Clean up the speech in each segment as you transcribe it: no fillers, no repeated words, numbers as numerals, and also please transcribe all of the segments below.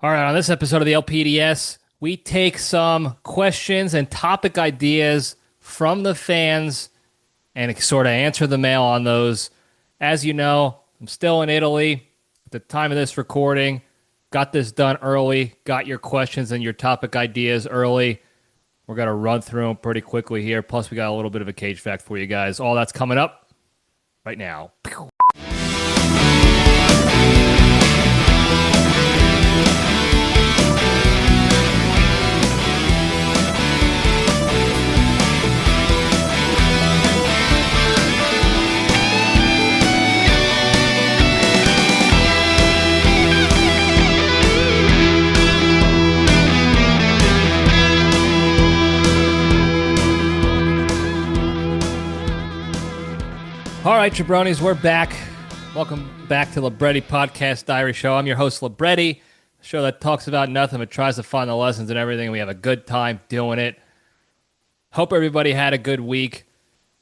All right, on this episode of the LPDS, we take some questions and topic ideas from the fans and sort of answer the mail on those. As you know, I'm still in Italy at the time of this recording. Got this done early, got your questions and your topic ideas early. We're going to run through them pretty quickly here. Plus, we got a little bit of a cage fact for you guys. All that's coming up right now. All right, Jabronis, we're back. Welcome back to Libretti Podcast Diary Show. I'm your host, Libretti, a show that talks about nothing but tries to find the lessons and everything. We have a good time doing it. Hope everybody had a good week.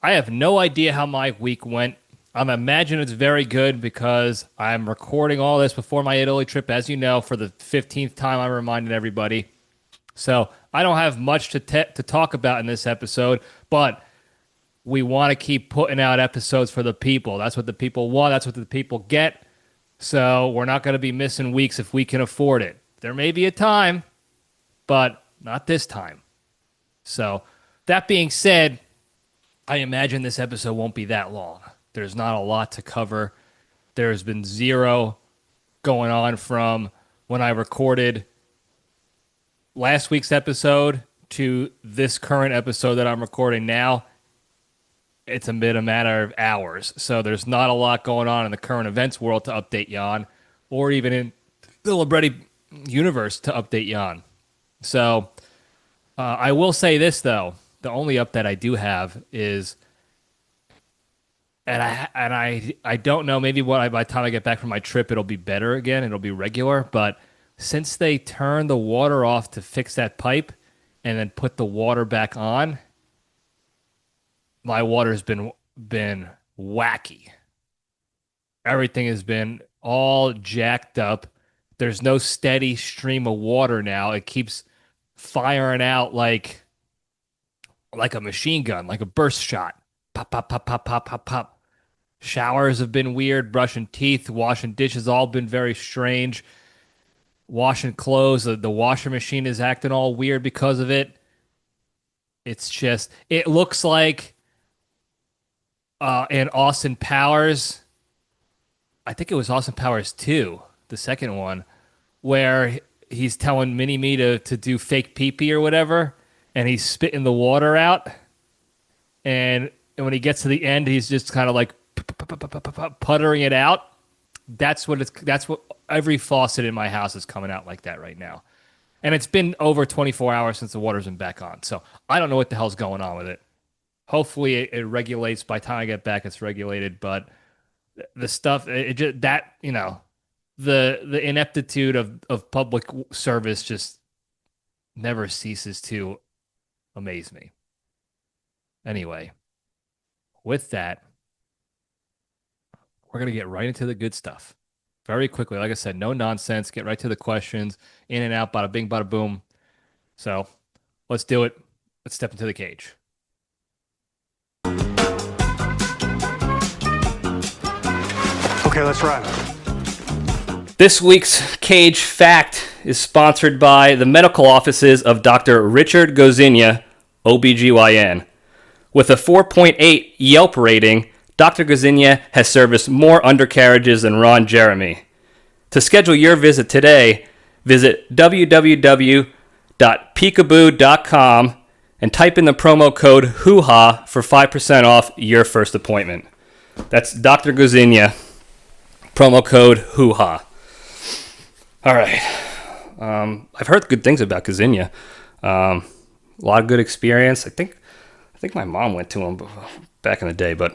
I have no idea how my week went. I'm imagining it's very good because I'm recording all this before my Italy trip, as you know, for the 15th time I'm reminding everybody. So I don't have much to talk about in this episode, but we want to keep putting out episodes for the people. That's what the people want. That's what the people get. So we're not going to be missing weeks if we can afford it. There may be a time, but not this time. So that being said, I imagine this episode won't be that long. There's not a lot to cover. There's been zero going on from when I recorded last week's episode to this current episode that I'm recording now. It's a matter of hours. So there's not a lot going on in the current events world to update you on, or even in the Libretti universe to update you on. So I will say this, though. The only update I do have is, and I don't know, maybe by the time I get back from my trip, it'll be better again. It'll be regular. But since they turned the water off to fix that pipe and then put the water back on, my water's been wacky. Everything has been all jacked up. There's no steady stream of water now. It keeps firing out like a machine gun, like a burst shot. Pop, pop, pop, pop, pop, pop, pop. Showers have been weird. Brushing teeth, washing dishes, all been very strange. Washing clothes, the washer machine is acting all weird because of it. It's just, it looks like in Austin Powers, I think it was Austin Powers 2, the second one, where he's telling Mini-Me to do fake pee-pee or whatever, and he's spitting the water out, and when he gets to the end, he's just kind of like puttering it out. That's what every faucet in my house is coming out like that right now. And it's been over 24 hours since the water's been back on, so I don't know what the hell's going on with it. Hopefully it regulates. By the time I get back, it's regulated. But the stuff, the ineptitude of public service just never ceases to amaze me. Anyway, with that, we're going to get right into the good stuff. Very quickly. Like I said, no nonsense. Get right to the questions. In and out, bada bing, bada boom. So let's do it. Let's step into the cage. Okay, let's run. This week's Cage Fact is sponsored by the medical offices of Dr. Richard Gozinia, OBGYN. With a 4.8 Yelp rating, Dr. Gozinia has serviced more undercarriages than Ron Jeremy. To schedule your visit today, visit www.peekaboo.com and type in the promo code HOOHA for 5% off your first appointment. That's Dr. Gozinia. Promo code HOOHA. All right. I've heard good things about Gozinia. A lot of good experience. I think my mom went to him back in the day, but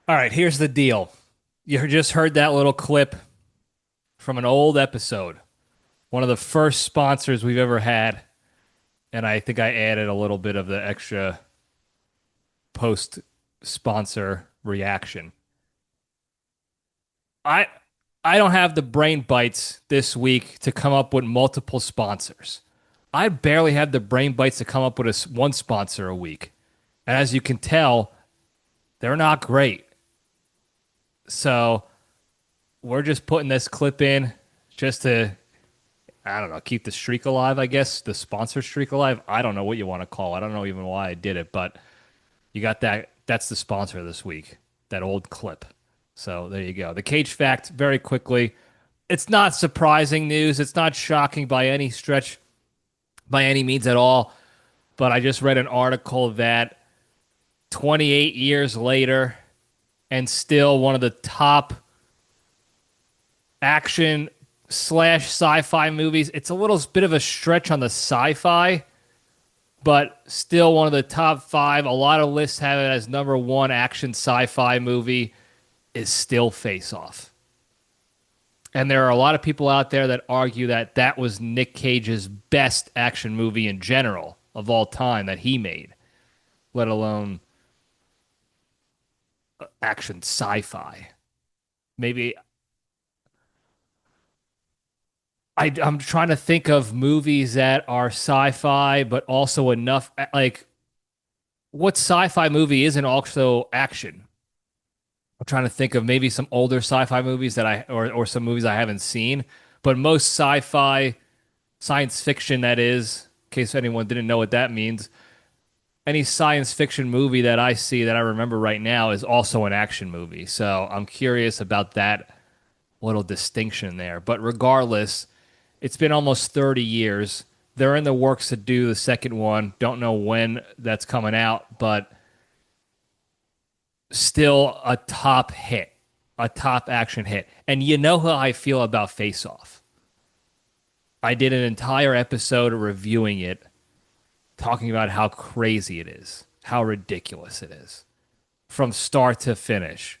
all right, here's the deal. You just heard that little clip from an old episode. One of the first sponsors we've ever had, and I think I added a little bit of the extra post-sponsor reaction. I don't have the brain bites this week to come up with multiple sponsors. I barely have the brain bites to come up with one sponsor a week. And as you can tell, they're not great. So we're just putting this clip in just to, I don't know, keep the streak alive, I guess, the sponsor streak alive. I don't know what you want to call it. I don't know even why I did it, but you got that. That's the sponsor this week, that old clip. So there you go. The Cage fact, very quickly. It's not surprising news. It's not shocking by any stretch, by any means at all. But I just read an article that 28 years later, and still one of the top action / sci-fi movies. It's a little bit of a stretch on the sci-fi, but still one of the top 5. A lot of lists have it as number 1 action sci-fi movie is still Face Off. And there are a lot of people out there that argue that that was Nic Cage's best action movie in general of all time that he made, let alone action sci-fi. Maybe I'm trying to think of movies that are sci-fi, but also enough. Like, what sci-fi movie isn't also action? I'm trying to think of maybe some older sci-fi movies that or some movies I haven't seen. But most sci-fi, science fiction, that is, in case anyone didn't know what that means, any science fiction movie that I see that I remember right now is also an action movie. So I'm curious about that little distinction there. But regardless, it's been almost 30 years. They're in the works to do the second one. Don't know when that's coming out, but still a top hit, a top action hit. And you know how I feel about Face Off. I did an entire episode reviewing it, talking about how crazy it is, how ridiculous it is, from start to finish.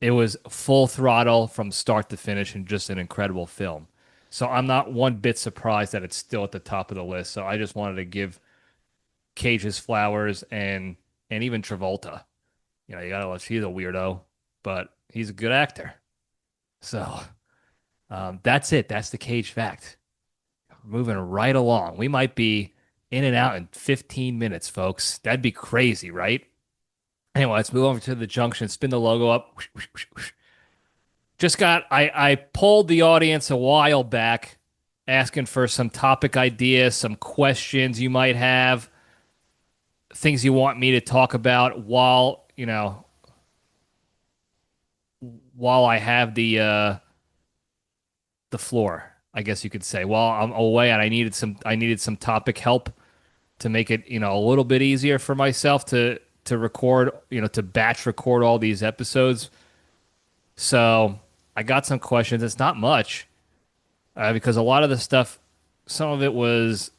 It was full throttle from start to finish and just an incredible film. So I'm not one bit surprised that it's still at the top of the list. So I just wanted to give Cage his flowers and even Travolta. You know, you gotta love, he's a weirdo, but he's a good actor. So that's it. That's the Cage fact. Moving right along. We might be in and out in 15 minutes, folks. That'd be crazy, right? Anyway, let's move over to the Junction. Spin the logo up. I polled the audience a while back asking for some topic ideas, some questions you might have, things you want me to talk about while I have the floor, I guess you could say. While I'm away and I needed some topic help to make it, a little bit easier for myself to record, to batch record all these episodes. So I got some questions. It's not much because a lot of the stuff, some of it was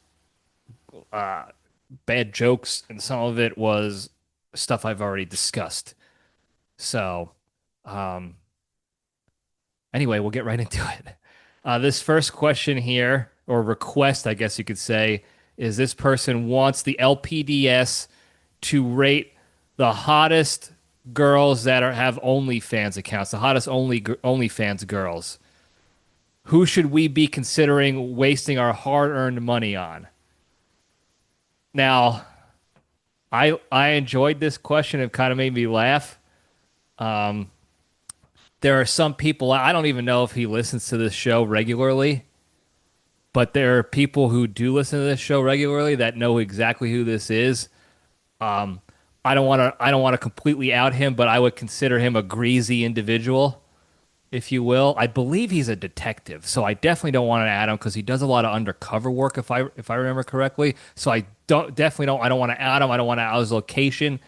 bad jokes and some of it was stuff I've already discussed. So anyway, we'll get right into it. This first question here, or request, I guess you could say, is this person wants the LPDS to rate the hottest girls that have OnlyFans accounts, the hottest OnlyFans girls. Who should we be considering wasting our hard-earned money on? Now, I enjoyed this question. It kind of made me laugh. There are some people, I don't even know if he listens to this show regularly, but there are people who do listen to this show regularly that know exactly who this is. I don't want to completely out him, but I would consider him a greasy individual, if you will. I believe he's a detective, so I definitely don't want to add him because he does a lot of undercover work, if I remember correctly. So I don't want to add him. I don't want to out his location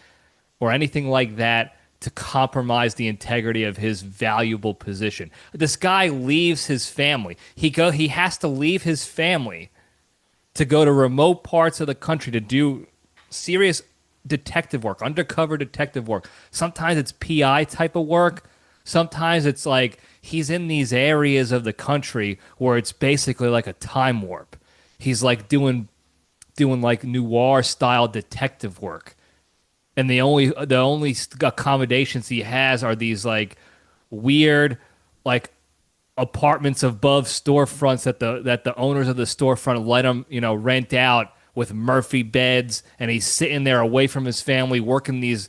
or anything like that to compromise the integrity of his valuable position. This guy leaves his family. He has to leave his family to go to remote parts of the country to do serious detective work, undercover detective work. Sometimes it's PI type of work. Sometimes it's like he's in these areas of the country where it's basically like a time warp. He's like doing like noir style detective work. And the only accommodations he has are these like weird, like apartments above storefronts that the owners of the storefront let him, rent out with Murphy beds, and he's sitting there away from his family working these.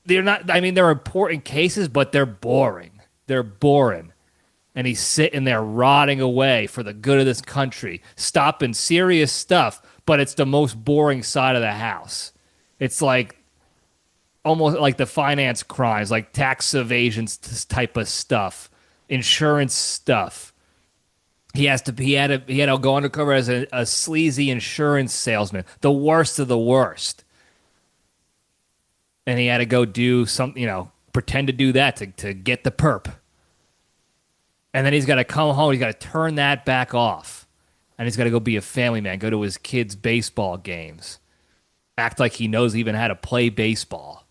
They're not. I mean, they're important cases, but they're boring. They're boring. And he's sitting there rotting away for the good of this country, stopping serious stuff, but it's the most boring side of the house. It's like almost like the finance crimes, like tax evasion type of stuff, insurance stuff. He had to go undercover as a sleazy insurance salesman, the worst of the worst. And he had to go do something, pretend to do that to get the perp. And then he's got to come home. He's got to turn that back off. And he's got to go be a family man, go to his kids' baseball games, act like he knows even how to play baseball.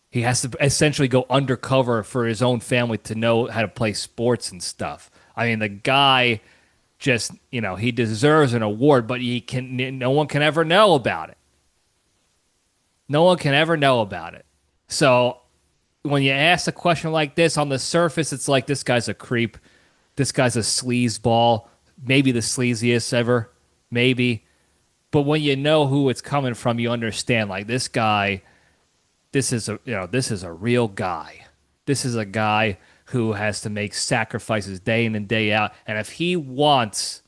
He has to essentially go undercover for his own family to know how to play sports and stuff. I mean, the guy just, he deserves an award, but no one can ever know about it. No one can ever know about it. So when you ask a question like this, on the surface, it's like, this guy's a creep. This guy's a sleazeball. Maybe the sleaziest ever. Maybe. But when you know who it's coming from, you understand, like, this guy, this is a real guy. This is a guy who has to make sacrifices day in and day out. And if he wants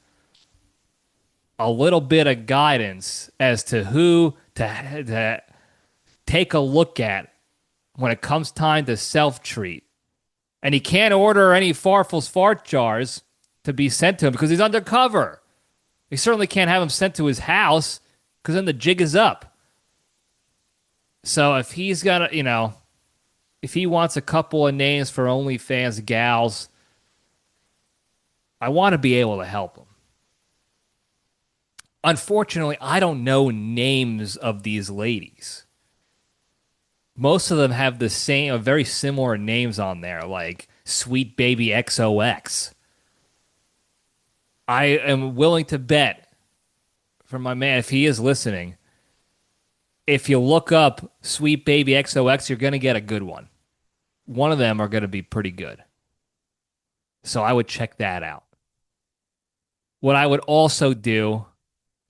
a little bit of guidance as to who to take a look at when it comes time to self-treat, and he can't order any Farfel's fart jars to be sent to him because he's undercover. He certainly can't have them sent to his house because then the jig is up. So if he's got if he wants a couple of names for OnlyFans gals, I want to be able to help him. Unfortunately, I don't know names of these ladies. Most of them have the same, very similar names on there, like Sweet Baby XOX. I am willing to bet, for my man, if he is listening, if you look up Sweet Baby XOX, you're going to get a good one. One of them are going to be pretty good. So I would check that out. What I would also do,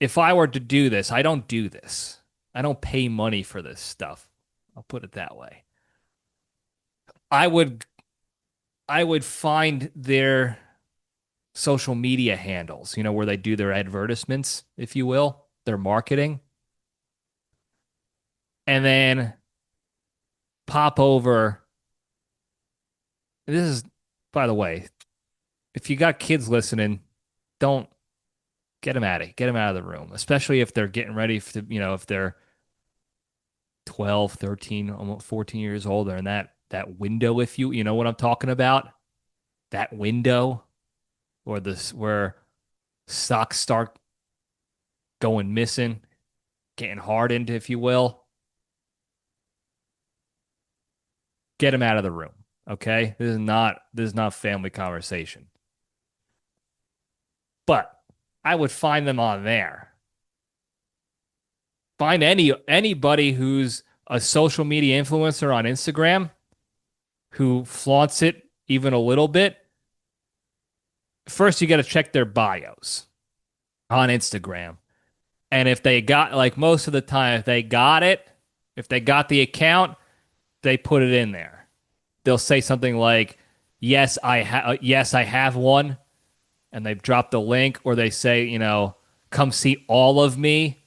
if I were to do this, I don't do this. I don't pay money for this stuff. I'll put it that way. I would find their social media handles, where they do their advertisements, if you will, their marketing. And then pop over. This is, by the way, if you got kids listening, don't get them out of the room, especially if they're getting ready to, if they're 12, 13, almost 14 years old. They're in that window, if you know what I'm talking about, that window where stocks start going missing, getting hardened, if you will. Get them out of the room, okay? This is not family conversation. But I would find them on there. Find anybody who's a social media influencer on Instagram who flaunts it even a little bit. First, you got to check their bios on Instagram. And if they got, like most of the time, if they got the account, they put it in there. They'll say something like, yes, I have one. And they've dropped the link, or they say, come see all of me.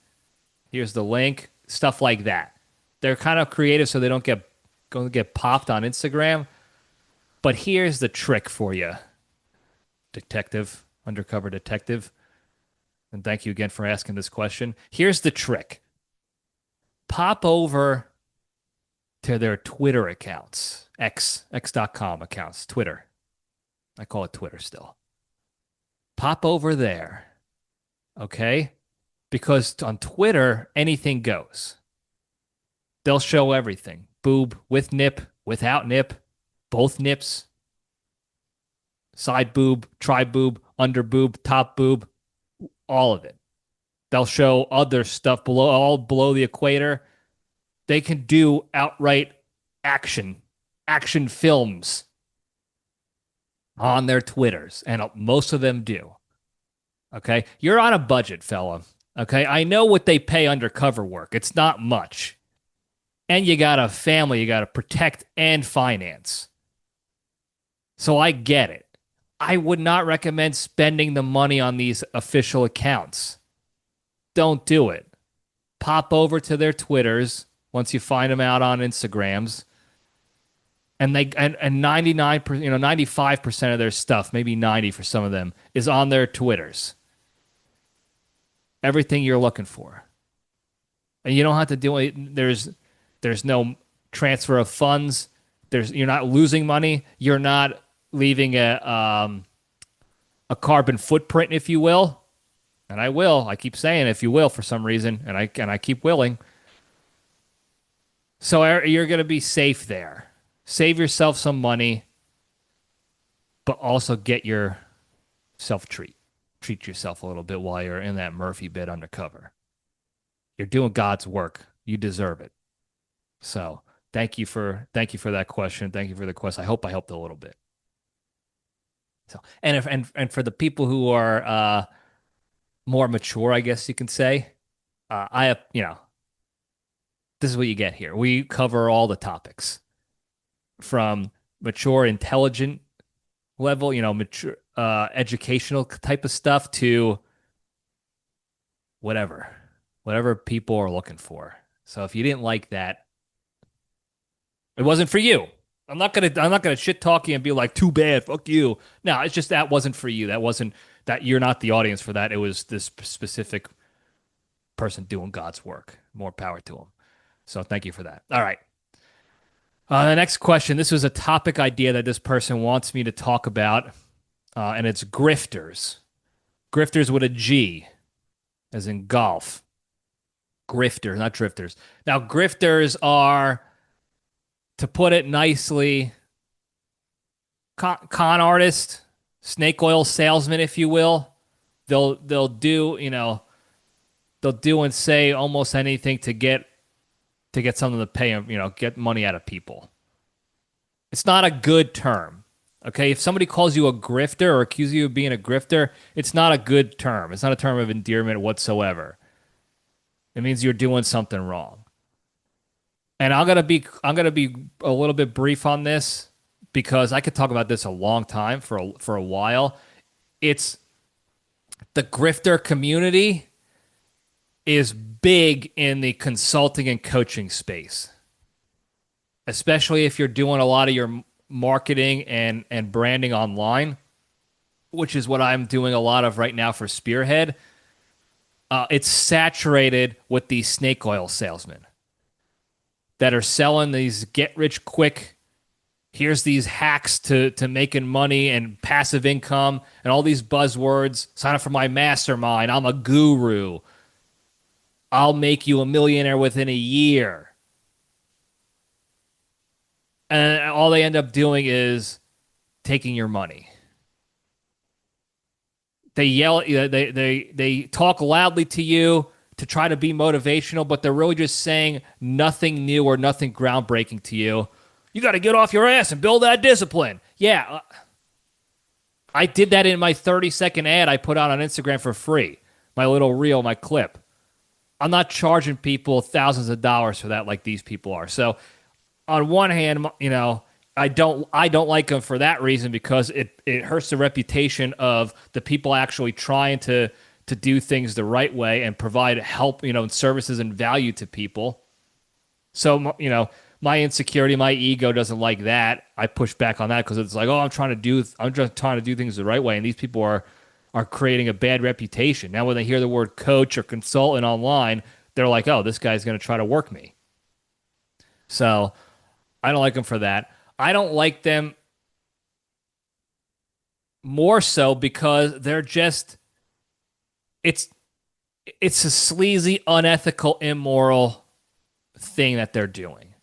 Here's the link, stuff like that. They're kind of creative so they don't get popped on Instagram. But here's the trick for you, undercover detective. And thank you again for asking this question. Here's the trick. Pop over to their Twitter accounts, x.com accounts, Twitter. I call it Twitter still. Pop over there, okay? Because on Twitter, anything goes. They'll show everything. Boob, with nip, without nip, both nips, side boob, tri boob, under boob, top boob, all of it. They'll show other stuff below the equator. They can do outright action films. on their Twitters, and most of them do. Okay. You're on a budget, fella. Okay. I know what they pay undercover work. It's not much. And you got a family you got to protect and finance. So I get it. I would not recommend spending the money on these official accounts. Don't do it. Pop over to their Twitters once you find them out on Instagrams. And 99%, 95% of their stuff, maybe 90 for some of them, is on their Twitters. Everything you're looking for. And you don't have to do it. There's no transfer of funds. You're not losing money. You're not leaving a carbon footprint, if you will. And I will. I keep saying if you will for some reason, and I keep willing. So you're going to be safe there. Save yourself some money, but also get yourself treat yourself a little bit while you're in that Murphy bit undercover. You're doing God's work. You deserve it. So thank you for that question. Thank you for the question. I hope I helped a little bit. So and for the people who are more mature, I guess you can say, I have this is what you get here. We cover all the topics from mature, intelligent level, mature, educational type of stuff to whatever people are looking for. So if you didn't like that, it wasn't for you. I'm not gonna shit talk you and be like, too bad, fuck you. No, it's just that wasn't for you. That you're not the audience for that. It was this specific person doing God's work. More power to him. So thank you for that. All right. The next question. This was a topic idea that this person wants me to talk about, and it's grifters. Grifters with a G, as in golf. Grifters, not drifters. Now, grifters are, to put it nicely, con artist, snake oil salesman, if you will. They'll do they'll do and say almost anything to get something to pay them, get money out of people. It's not a good term. Okay, if somebody calls you a grifter or accuses you of being a grifter, it's not a good term. It's not a term of endearment whatsoever. It means you're doing something wrong. And I'm gonna be a little bit brief on this because I could talk about this a long time for a while. It's the grifter community is big in the consulting and coaching space, especially if you're doing a lot of your marketing and branding online, which is what I'm doing a lot of right now for Spearhead. It's saturated with these snake oil salesmen that are selling these get-rich-quick, here's these hacks to making money and passive income and all these buzzwords. Sign up for my mastermind. I'm a guru. I'll make you a millionaire within a year. And all they end up doing is taking your money. They yell at you, they talk loudly to you to try to be motivational, but they're really just saying nothing new or nothing groundbreaking to you. You got to get off your ass and build that discipline. Yeah, I did that in my 30-second ad I put out on Instagram for free. My little reel, my clip. I'm not charging people thousands of dollars for that like these people are. So on one hand, I don't like them for that reason because it hurts the reputation of the people actually trying to do things the right way and provide help, and services and value to people. So, my insecurity, my ego doesn't like that. I push back on that because it's like, I'm just trying to do things the right way, and these people are creating a bad reputation. Now, when they hear the word coach or consultant online, they're like, oh, this guy's going to try to work me. So I don't like them for that. I don't like them more so because they're just, it's a sleazy, unethical, immoral thing that they're doing.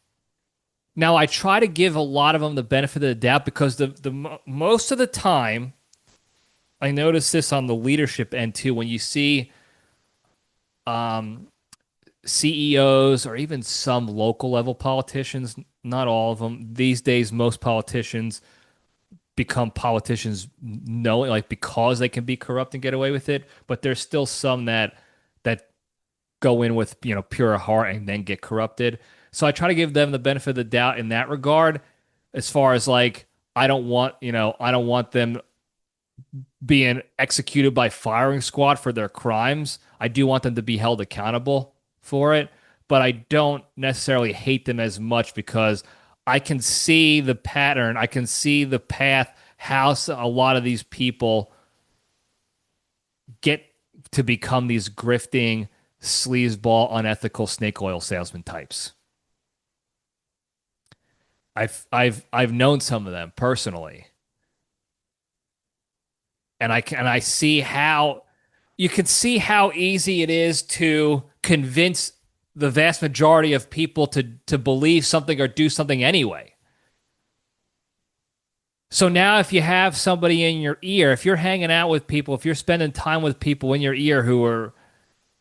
Now, I try to give a lot of them the benefit of the doubt because the most of the time, I notice this on the leadership end too, when you see CEOs or even some local level politicians, not all of them. These days, most politicians become politicians knowing, like, because they can be corrupt and get away with it, but there's still some that go in with, pure heart and then get corrupted. So I try to give them the benefit of the doubt in that regard, as far as like, I don't want them being executed by firing squad for their crimes. I do want them to be held accountable for it, but I don't necessarily hate them as much because I can see the pattern. I can see the path, how a lot of these people get to become these grifting, sleazeball, unethical snake oil salesman types. I've known some of them personally. And I see how you can see how easy it is to convince the vast majority of people to believe something or do something anyway. So now if you have somebody in your ear, if you're hanging out with people, if you're spending time with people in your ear who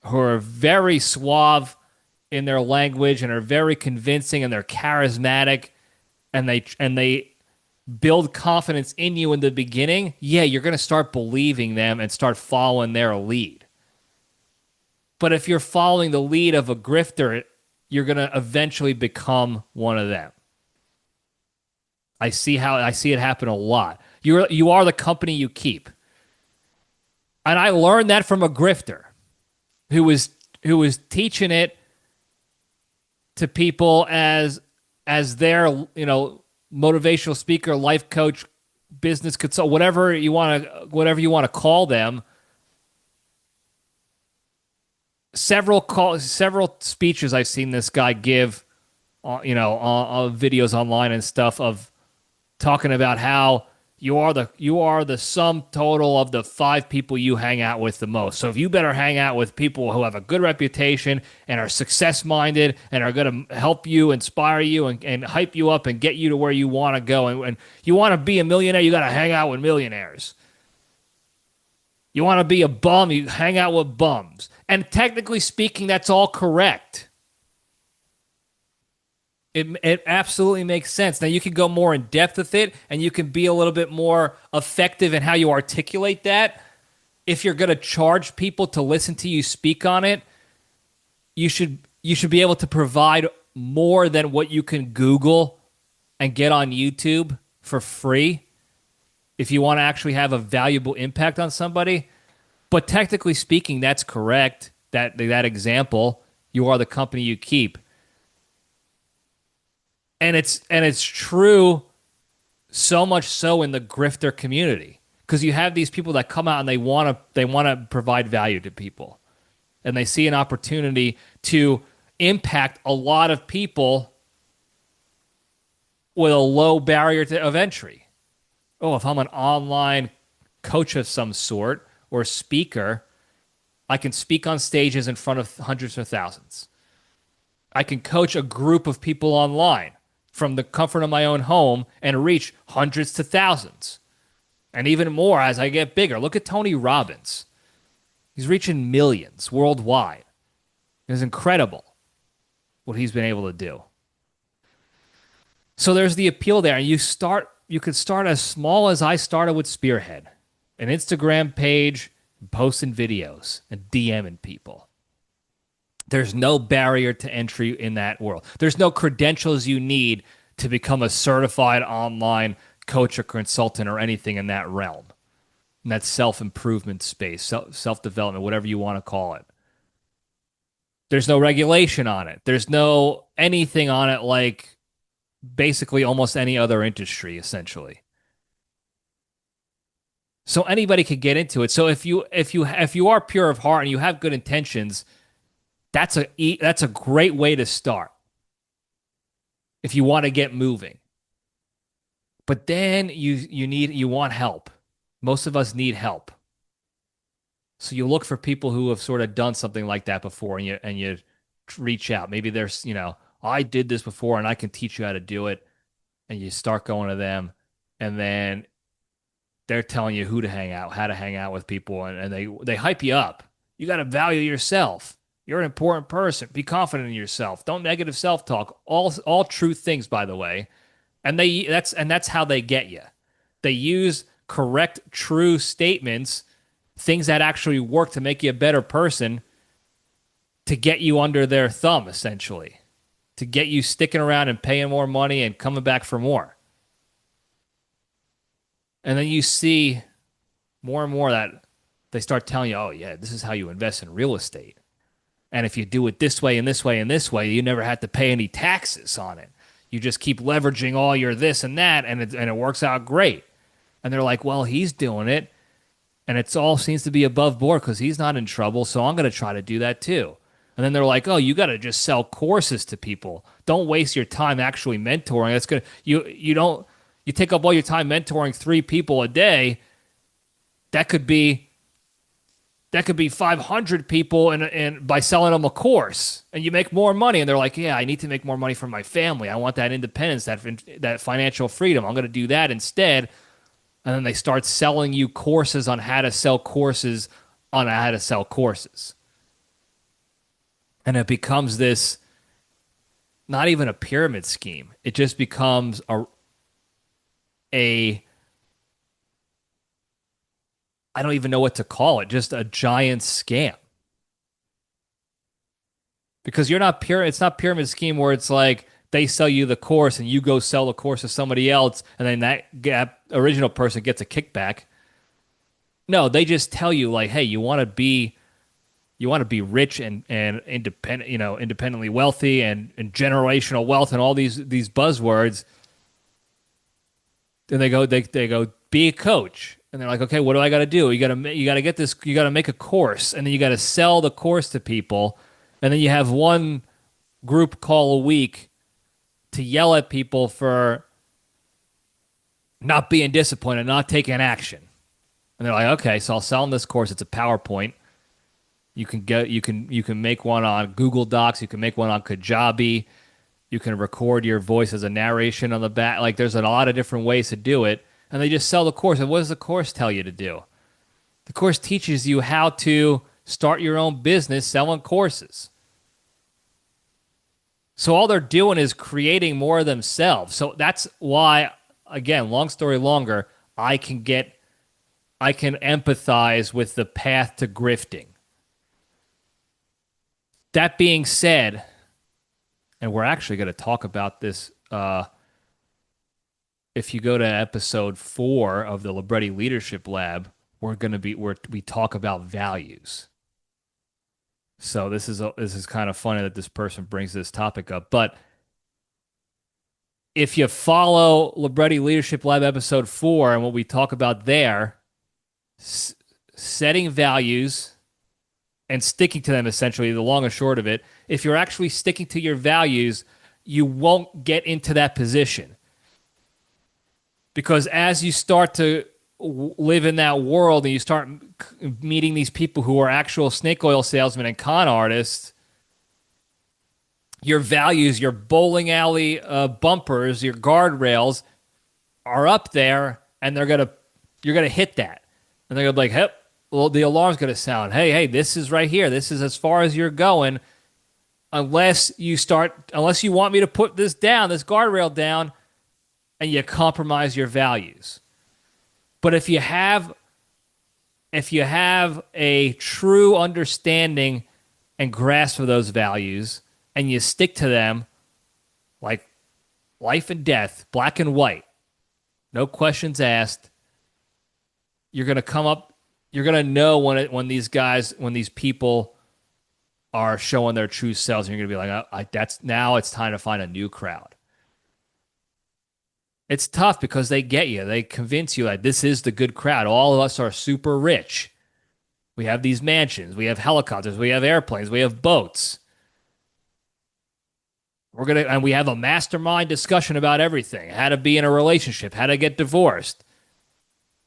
are very suave in their language and are very convincing and they're charismatic and they build confidence in you in the beginning, yeah, you're going to start believing them and start following their lead. But if you're following the lead of a grifter, you're going to eventually become one of them. I see it happen a lot. You are the company you keep. And I learned that from a grifter who was teaching it to people as their, motivational speaker, life coach, business consultant, whatever you want to call them. Several speeches I've seen this guy give, on videos online and stuff, of talking about how you are the sum total of the 5 people you hang out with the most. So if you better hang out with people who have a good reputation and are success-minded and are going to help you, inspire you, and hype you up and get you to where you want to go. And you want to be a millionaire, you got to hang out with millionaires. You want to be a bum, you hang out with bums. And technically speaking, that's all correct. It absolutely makes sense. Now, you can go more in depth with it, and you can be a little bit more effective in how you articulate that. If you're going to charge people to listen to you speak on it, you should be able to provide more than what you can Google and get on YouTube for free if you want to actually have a valuable impact on somebody. But technically speaking, that's correct. That example, you are the company you keep. And it's true, so much so in the grifter community, because you have these people that come out and they want to provide value to people, and they see an opportunity to impact a lot of people with a low barrier of entry. Oh, if I'm an online coach of some sort or speaker, I can speak on stages in front of hundreds or thousands. I can coach a group of people online from the comfort of my own home and reach hundreds to thousands. And even more as I get bigger. Look at Tony Robbins. He's reaching millions worldwide. It's incredible what he's been able to do. So there's the appeal there. And you could start as small as I started with Spearhead. An Instagram page, posting videos, and DMing people. There's no barrier to entry in that world. There's no credentials you need to become a certified online coach or consultant or anything in that realm, in that self-improvement space, self-development, whatever you want to call it. There's no regulation on it. There's no anything on it like basically almost any other industry, essentially. So anybody could get into it. So if you are pure of heart and you have good intentions, that's a great way to start if you want to get moving. But then you want help. Most of us need help. So you look for people who have sort of done something like that before, and you reach out. Maybe there's, I did this before and I can teach you how to do it. And you start going to them, and then they're telling you who to hang out, how to hang out with people, and they hype you up. You got to value yourself. You're an important person. Be confident in yourself. Don't negative self-talk. All true things, by the way. And that's how they get you. They use correct, true statements, things that actually work to make you a better person, to get you under their thumb, essentially, to get you sticking around and paying more money and coming back for more. And then you see more and more that they start telling you, oh, yeah, this is how you invest in real estate. And if you do it this way and this way and this way, you never have to pay any taxes on it. You just keep leveraging all your this and that, and it works out great. And they're like, well, he's doing it, and it all seems to be above board because he's not in trouble, so I'm going to try to do that too. And then they're like, oh, you got to just sell courses to people. Don't waste your time actually mentoring. That's good. You take up all your time mentoring 3 people a day. That could be 500 people and by selling them a course, and you make more money. And they're like, yeah, I need to make more money for my family. I want that independence, that financial freedom. I'm going to do that instead. And then they start selling you courses on how to sell courses on how to sell courses. And it becomes this, not even a pyramid scheme. It just becomes a I don't even know what to call it, just a giant scam. Because it's not pyramid scheme where it's like they sell you the course and you go sell the course to somebody else and then that original person gets a kickback. No, they just tell you like, hey, you want to be rich and independent, independently wealthy and generational wealth and all these buzzwords. And they go be a coach. And they're like, okay, what do I got to do? You got to get this. You got to make a course, and then you got to sell the course to people, and then you have one group call a week to yell at people for not being disciplined and not taking action. And they're like, okay, so I'll sell them this course. It's a PowerPoint. You can make one on Google Docs. You can make one on Kajabi. You can record your voice as a narration on the back. Like, there's a lot of different ways to do it. And they just sell the course. And what does the course tell you to do? The course teaches you how to start your own business selling courses. So all they're doing is creating more of themselves. So that's why, again, long story longer, I can empathize with the path to grifting. That being said, and we're actually going to talk about this if you go to episode 4 of the Libretti Leadership Lab, we talk about values. So this is kind of funny that this person brings this topic up. But if you follow Libretti Leadership Lab episode 4 and what we talk about there, setting values and sticking to them, essentially, the long and short of it, if you're actually sticking to your values, you won't get into that position. Because as you start to live in that world and you start meeting these people who are actual snake oil salesmen and con artists, your values, your bowling alley bumpers, your guardrails are up there, and you're gonna hit that, and they're gonna be like, "Hey, well, the alarm's gonna sound. Hey, this is right here. This is as far as you're going, unless you want me to put this guardrail down." And you compromise your values. But if you have a true understanding and grasp of those values, and you stick to them like life and death, black and white, no questions asked, you're going to know when these people are showing their true selves, and you're going to be like, now it's time to find a new crowd. It's tough because they get you. They convince you that this is the good crowd. All of us are super rich. We have these mansions. We have helicopters. We have airplanes. We have boats. And we have a mastermind discussion about everything. How to be in a relationship. How to get divorced.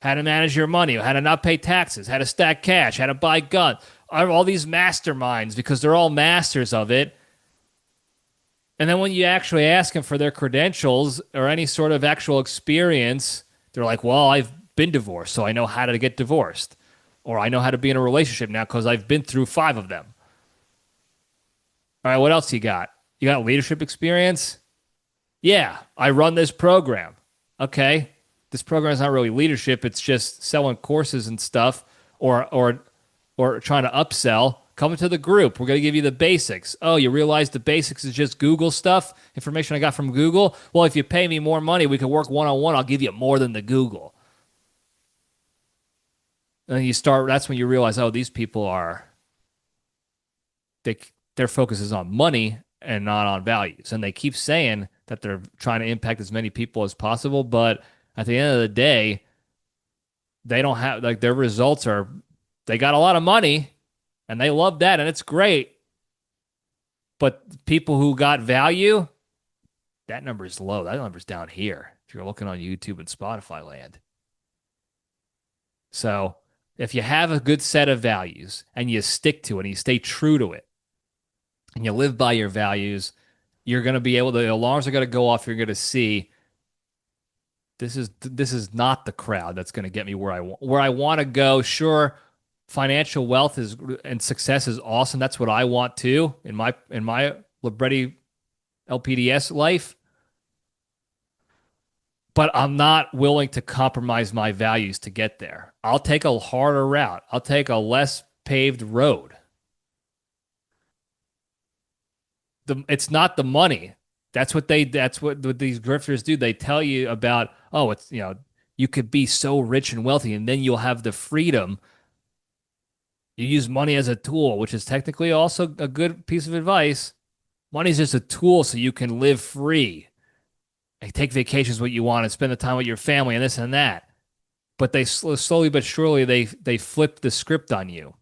How to manage your money. How to not pay taxes. How to stack cash. How to buy guns. All these masterminds, because they're all masters of it. And then when you actually ask them for their credentials or any sort of actual experience, they're like, well, I've been divorced, so I know how to get divorced. Or I know how to be in a relationship now because I've been through 5 of them. All right, what else you got? You got leadership experience? Yeah, I run this program. Okay. this program is not really leadership. It's just selling courses and stuff, or trying to upsell. Come into the group. We're going to give you the basics. Oh, you realize the basics is just Google stuff, information I got from Google? Well, if you pay me more money, we can work one-on-one. I'll give you more than the Google. And then that's when you realize, oh, these people their focus is on money and not on values. And they keep saying that they're trying to impact as many people as possible, but at the end of the day, they don't have, like, their results are, they got a lot of money and they love that and it's great. But people who got value, that number is low. That number's down here if you're looking on YouTube and Spotify land. So if you have a good set of values and you stick to it and you stay true to it and you live by your values, you're going to be able to, the alarms are going to go off. You're going to see this is not the crowd that's going to get me where I want to go. Sure, financial wealth and success is awesome. That's what I want too in my Libretti LPDS life. But I'm not willing to compromise my values to get there. I'll take a harder route. I'll take a less paved road. It's not the money. That's what these grifters do. They tell you about, oh, it's, you could be so rich and wealthy and then you'll have the freedom. You use money as a tool, which is technically also a good piece of advice. Money's just a tool so you can live free. And take vacations what you want and spend the time with your family and this and that. But they slowly but surely, they flip the script on you.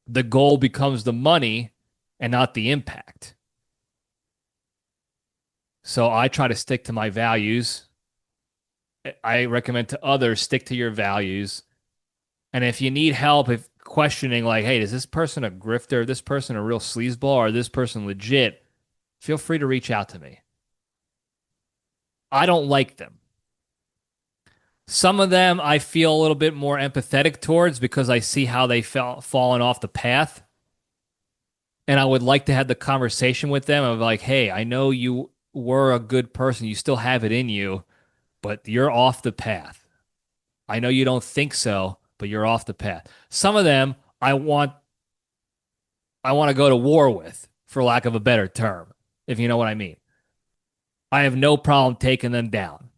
The goal becomes the money and not the impact. So I try to stick to my values. I recommend to others, stick to your values. And if you need help, if questioning like, hey, is this person a grifter? This person a real sleazeball? Or this person legit? Feel free to reach out to me. I don't like them. Some of them I feel a little bit more empathetic towards because I see how they fallen off the path. And I would like to have the conversation with them of like, hey, I know you were a good person. You still have it in you, but you're off the path. I know you don't think so, but you're off the path. Some of them I want to go to war with, for lack of a better term, if you know what I mean. I have no problem taking them down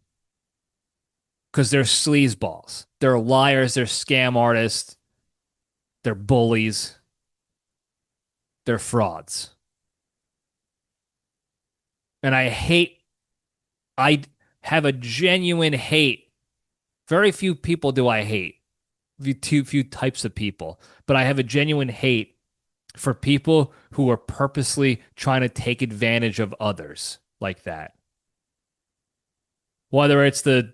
because they're sleazeballs. They're liars. They're scam artists. They're bullies. They're frauds. And I have a genuine hate. Very few people do I hate. Few types of people. But I have a genuine hate for people who are purposely trying to take advantage of others like that. Whether it's the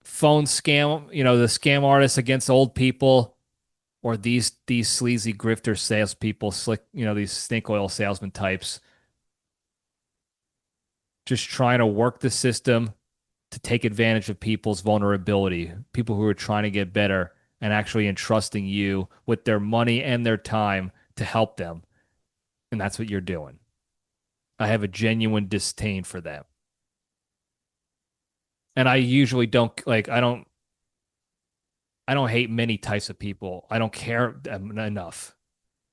phone scam, the scam artists against old people, or these sleazy grifter salespeople, slick, these snake oil salesman types, just trying to work the system to take advantage of people's vulnerability, people who are trying to get better and actually entrusting you with their money and their time to help them. And that's what you're doing. I have a genuine disdain for them. And I usually don't I don't hate many types of people. I don't care enough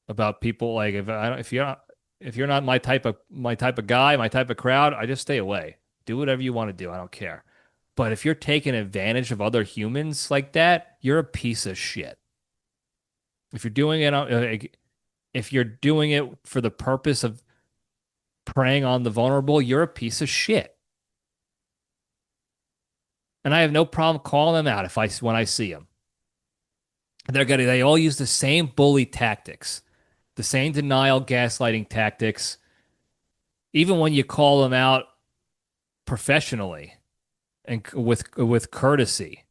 about people. Like if you're not my type of guy, my type of crowd, I just stay away. Do whatever you want to do. I don't care. But if you're taking advantage of other humans like that, you're a piece of shit. If you're doing it for the purpose of preying on the vulnerable, you're a piece of shit. And I have no problem calling them out when I see them. They all use the same bully tactics, the same denial, gaslighting tactics. Even when you call them out professionally and with courtesy,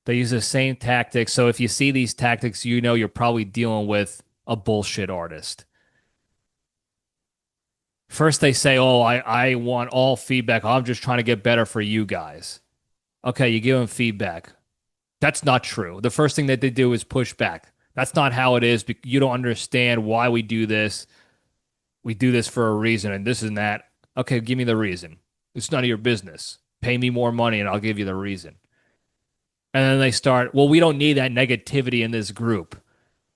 they use the same tactics. So if you see these tactics, you're probably dealing with a bullshit artist. First they say, oh, I want all feedback. I'm just trying to get better for you guys. Okay, you give them feedback. That's not true. The first thing that they do is push back. That's not how it is. You don't understand why we do this. We do this for a reason and this and that. Okay, give me the reason. It's none of your business. Pay me more money and I'll give you the reason. And then they start, well, we don't need that negativity in this group.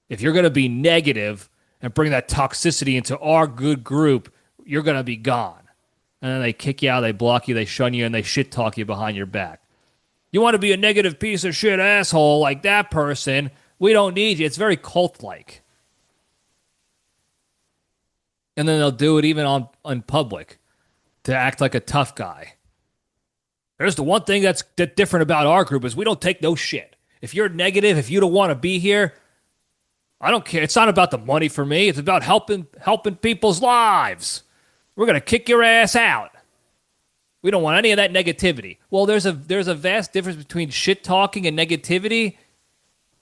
If you're going to be negative and bring that toxicity into our good group, you're going to be gone. And then they kick you out, they block you, they shun you, and they shit talk you behind your back. You want to be a negative piece of shit asshole like that person, we don't need you. It's very cult-like. And then they'll do it even on public to act like a tough guy. There's the one thing that's different about our group is we don't take no shit. If you're negative, if you don't want to be here, I don't care. It's not about the money for me. It's about helping people's lives. We're going to kick your ass out. We don't want any of that negativity. Well, there's a vast difference between shit talking and negativity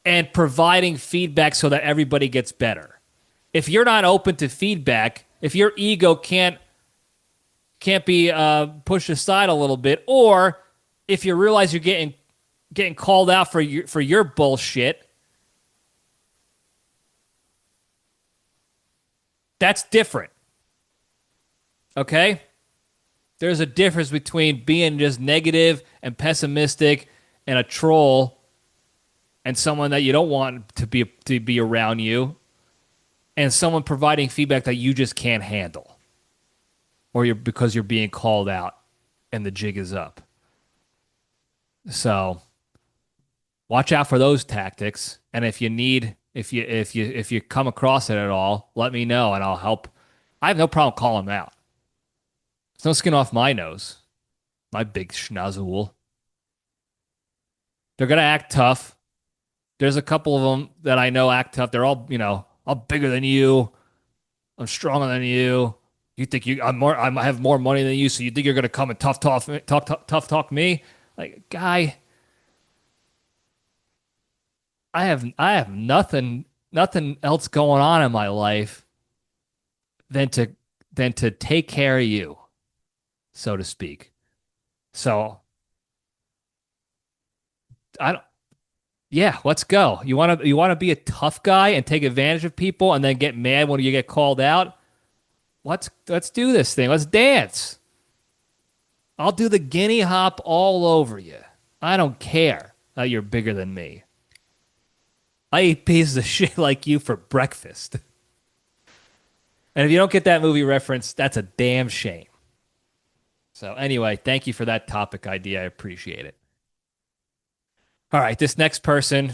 and providing feedback so that everybody gets better. If you're not open to feedback, if your ego can't be pushed aside a little bit, or if you realize you're getting called out for your bullshit, that's different. Okay? There's a difference between being just negative and pessimistic and a troll and someone that you don't want to be around you, and someone providing feedback that you just can't handle, or because you're being called out and the jig is up. So watch out for those tactics, and if you come across it at all, let me know and I'll help. I have no problem calling them out. There's no skin off my nose, my big schnozzle. They're gonna act tough. There's a couple of them that I know act tough. They're all, I'm bigger than you. I'm stronger than you. You think I have more money than you, so you think you're gonna come and tough talk me? Like, guy, I have nothing else going on in my life than to take care of you, so to speak. So let's go. You want to be a tough guy and take advantage of people and then get mad when you get called out? Let's do this thing. Let's dance. I'll do the guinea hop all over you. I don't care that you're bigger than me. I eat pieces of shit like you for breakfast. And if you don't get that movie reference, that's a damn shame. So anyway, thank you for that topic idea. I appreciate it. All right, this next person,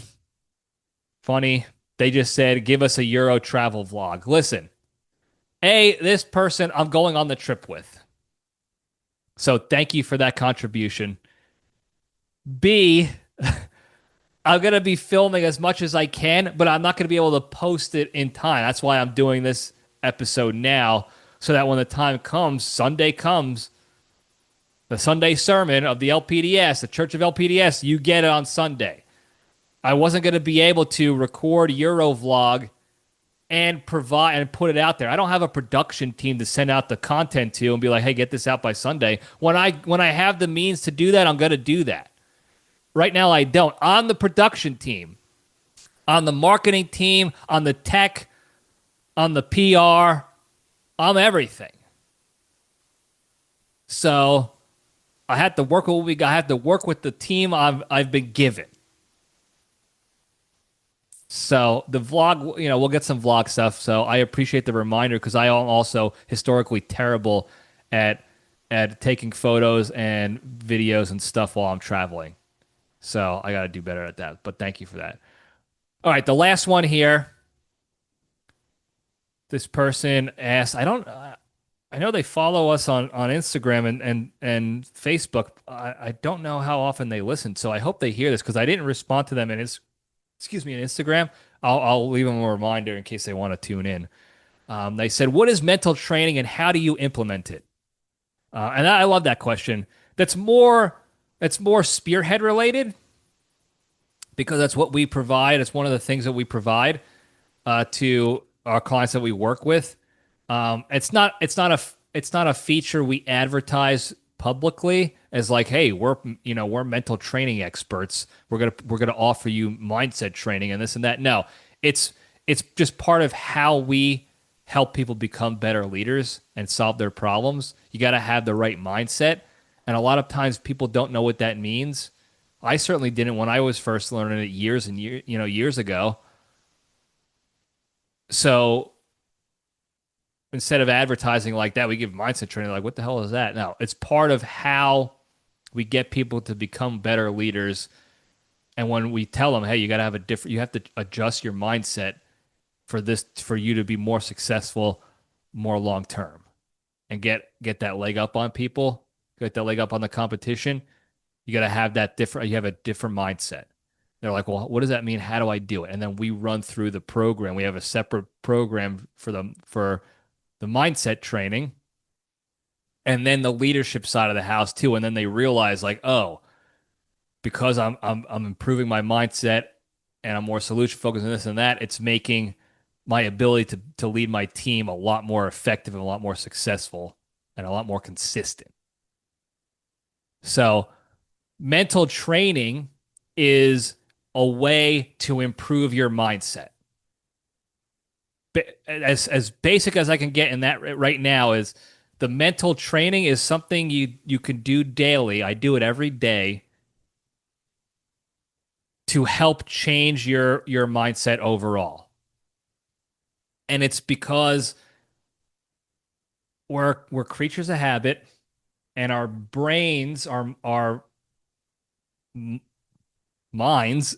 funny. They just said, give us a Euro travel vlog. Listen, this person I'm going on the trip with. So thank you for that contribution. B, I'm going to be filming as much as I can, but I'm not going to be able to post it in time. That's why I'm doing this episode now, so that when the time comes, Sunday comes, the Sunday sermon of the LPDS, the Church of LPDS, you get it on Sunday. I wasn't going to be able to record Euro vlog and provide and put it out there. I don't have a production team to send out the content to and be like, hey, get this out by Sunday. When I have the means to do that, I'm going to do that. Right now, I don't. On the production team, on the marketing team, on the tech, on the PR, I'm everything. So I had to work with I had to work with the team I've been given. So the vlog, we'll get some vlog stuff. So I appreciate the reminder, because I am also historically terrible at taking photos and videos and stuff while I'm traveling. So I got to do better at that. But thank you for that. All right, the last one here. This person asked, I know they follow us on Instagram and Facebook. I don't know how often they listen, so I hope they hear this, because I didn't respond to them in Instagram. I'll leave them a reminder in case they want to tune in. They said, what is mental training and how do you implement it? And I love that question. That's more spearhead related, because that's what we provide. It's one of the things that we provide to our clients that we work with. It's not a feature we advertise publicly as like, hey, we're mental training experts. We're gonna offer you mindset training and this and that. No, it's just part of how we help people become better leaders and solve their problems. You got to have the right mindset, And a lot of times people don't know what that means. I certainly didn't when I was first learning it years ago. So instead of advertising like that, we give mindset training. Like, what the hell is that? No, it's part of how we get people to become better leaders. And when we tell them, hey, you have to adjust your mindset for you to be more successful, more long term, and get that leg up on people, get that leg up on the competition. You got to have that different. You have a different mindset. They're like, well, what does that mean? How do I do it? And then we run through the program. We have a separate program for the mindset training, and then the leadership side of the house too. And then they realize, like, oh, because I'm improving my mindset and I'm more solution focused and this and that, it's making my ability to lead my team a lot more effective and a lot more successful and a lot more consistent. So mental training is a way to improve your mindset. As basic as I can get in that right now is the mental training is something you can do daily. I do it every day to help change your mindset overall. And it's because we're creatures of habit, and our brains, our minds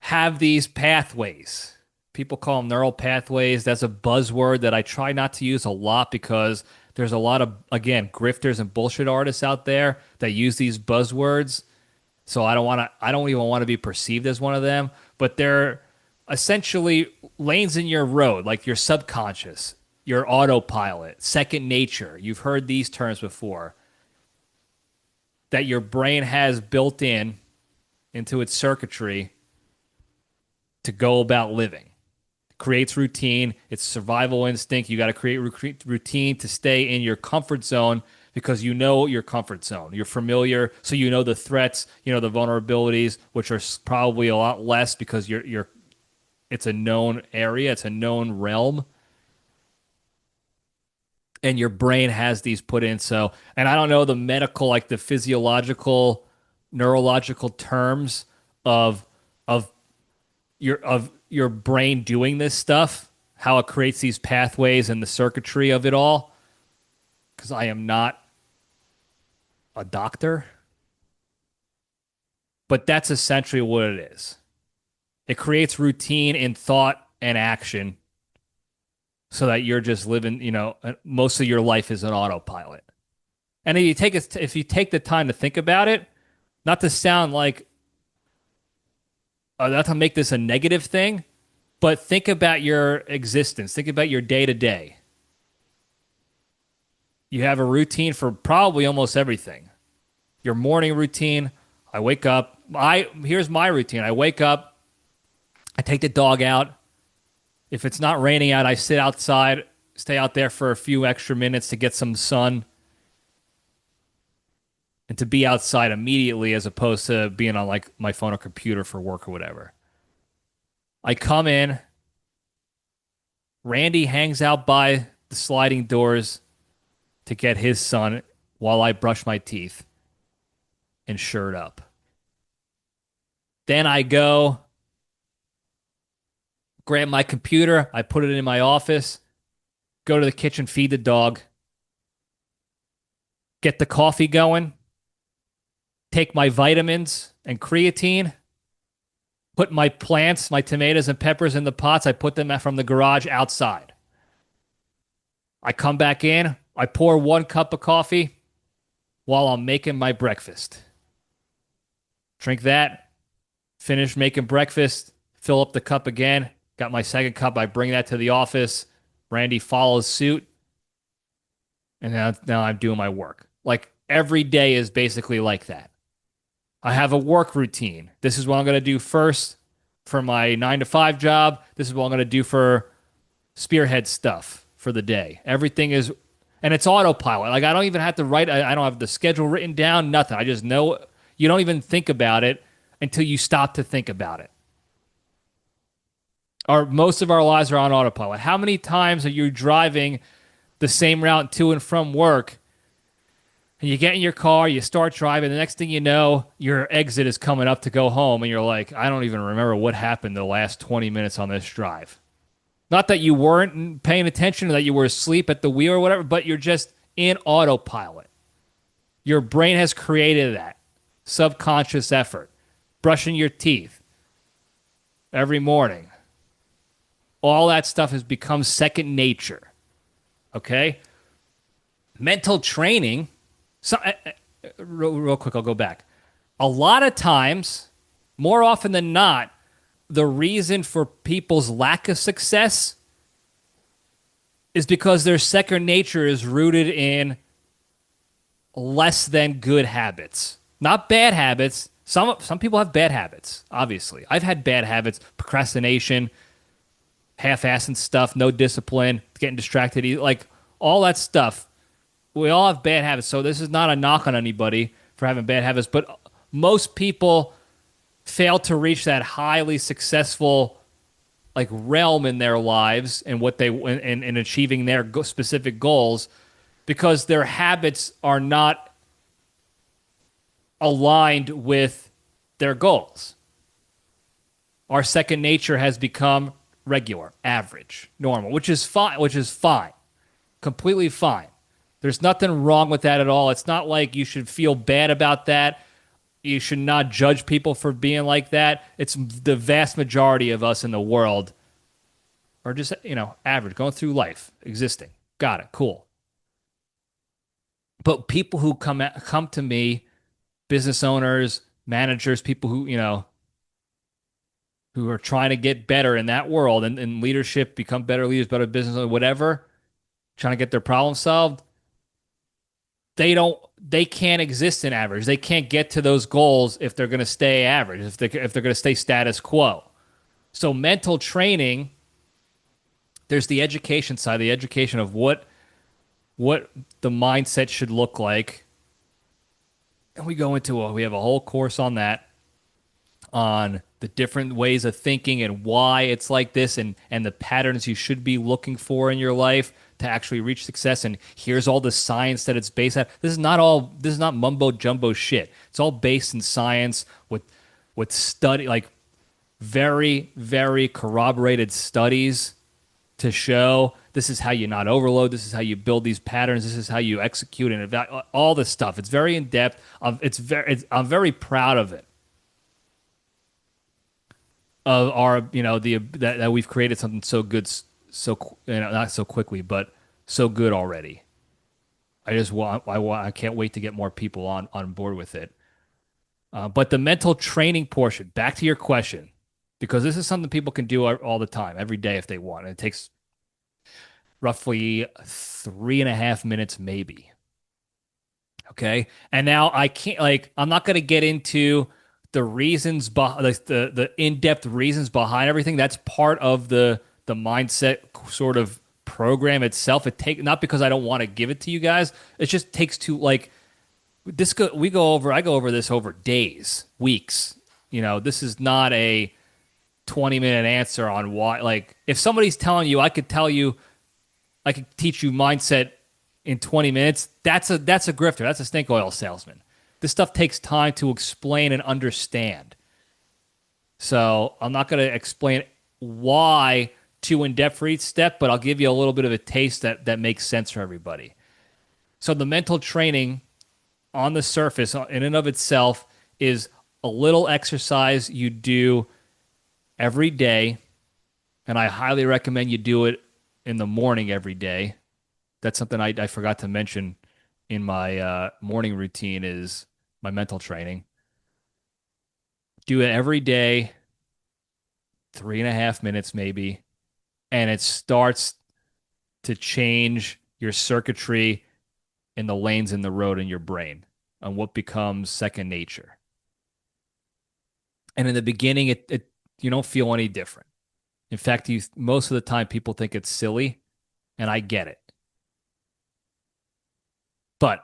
have these pathways. People call them neural pathways. That's a buzzword that I try not to use a lot because there's a lot of, again, grifters and bullshit artists out there that use these buzzwords. So I don't even want to be perceived as one of them, but they're essentially lanes in your road, like your subconscious, your autopilot, second nature. You've heard these terms before. That your brain has built into its circuitry to go about living. It creates routine. It's survival instinct. You got to create routine to stay in your comfort zone because you know your comfort zone. You're familiar, so you know the threats, you know the vulnerabilities, which are probably a lot less because it's a known area, it's a known realm. And your brain has these put in. So, and I don't know the medical, like the physiological, neurological terms of your brain doing this stuff, how it creates these pathways and the circuitry of it all. Because I am not a doctor, but that's essentially what it is. It creates routine in thought and action so that you're just living, most of your life is an autopilot. And if you take the time to think about it, not to sound like, not to make this a negative thing, but think about your existence. Think about your day to day. You have a routine for probably almost everything. Your morning routine, I wake up. Here's my routine. I wake up, I take the dog out. If it's not raining out, I sit outside, stay out there for a few extra minutes to get some sun and to be outside immediately as opposed to being on like my phone or computer for work or whatever. I come in, Randy hangs out by the sliding doors to get his sun while I brush my teeth and shirt up. Then I go grab my computer, I put it in my office, go to the kitchen, feed the dog, get the coffee going, take my vitamins and creatine, put my plants, my tomatoes and peppers in the pots. I put them from the garage outside. I come back in, I pour 1 cup of coffee while I'm making my breakfast. Drink that, finish making breakfast, fill up the cup again. Got my second cup. I bring that to the office. Randy follows suit. And now I'm doing my work. Like every day is basically like that. I have a work routine. This is what I'm going to do first for my 9 to 5 job. This is what I'm going to do for spearhead stuff for the day. Everything is, and it's autopilot. Like I don't even have to write. I don't have the schedule written down, nothing. I just know. You don't even think about it until you stop to think about it. Most of our lives are on autopilot. How many times are you driving the same route to and from work And you get in your car, you start driving. The next thing you know, your exit is coming up to go home, and you're like, I don't even remember what happened the last 20 minutes on this drive. Not that you weren't paying attention or that you were asleep at the wheel or whatever, but you're just in autopilot. Your brain has created that subconscious effort. Brushing your teeth every morning. All that stuff has become second nature. Okay? Mental training. So, real quick, I'll go back. A lot of times, more often than not, the reason for people's lack of success is because their second nature is rooted in less than good habits. Not bad habits. Some people have bad habits, obviously. I've had bad habits, procrastination, half-assing stuff, no discipline, getting distracted, like all that stuff. We all have bad habits, so this is not a knock on anybody for having bad habits, but most people fail to reach that highly successful like realm in their lives and what they in achieving their specific goals because their habits are not aligned with their goals. Our second nature has become regular, average, normal, which is fine. Completely fine. There's nothing wrong with that at all. It's not like you should feel bad about that. You should not judge people for being like that. It's the vast majority of us in the world are just, average, going through life, existing. Got it. Cool. But people who come to me, business owners, managers, people who, who are trying to get better in that world and leadership, become better leaders, better business, whatever, trying to get their problem solved, they can't exist in average. They can't get to those goals if they're going to stay average, if they're going to stay status quo. So mental training, there's the education side, the education of what the mindset should look like. And we have a whole course on that, on the different ways of thinking and why it's like this and the patterns you should be looking for in your life to actually reach success. And here's all the science that it's based on. This is not mumbo jumbo shit. It's all based in science with study, like very, very corroborated studies to show this is how you not overload. This is how you build these patterns. This is how you execute and all this stuff. It's very in depth. I'm very proud of it. Of our, that we've created something so good, not so quickly, but so good already. I can't wait to get more people on board with it. But the mental training portion, back to your question, because this is something people can do all the time, every day if they want. And it takes roughly 3.5 minutes, maybe. Okay. And now I'm not going to get into the reasons the in-depth reasons behind everything. That's part of the mindset sort of program itself. Not because I don't want to give it to you guys. It just takes I go over this over days, weeks. This is not a 20-minute answer on why. Like if somebody's telling you, I could teach you mindset in 20 minutes. That's a grifter. That's a snake oil salesman. This stuff takes time to explain and understand. So I'm not going to explain why too in-depth for each step, but I'll give you a little bit of a taste that makes sense for everybody. So the mental training on the surface, in and of itself, is a little exercise you do every day, and I highly recommend you do it in the morning every day. That's something I forgot to mention in my morning routine is my mental training. Do it every day, 3.5 minutes maybe, and it starts to change your circuitry in the lanes in the road in your brain on what becomes second nature. And in the beginning, it you don't feel any different. In fact, most of the time people think it's silly, and I get it. But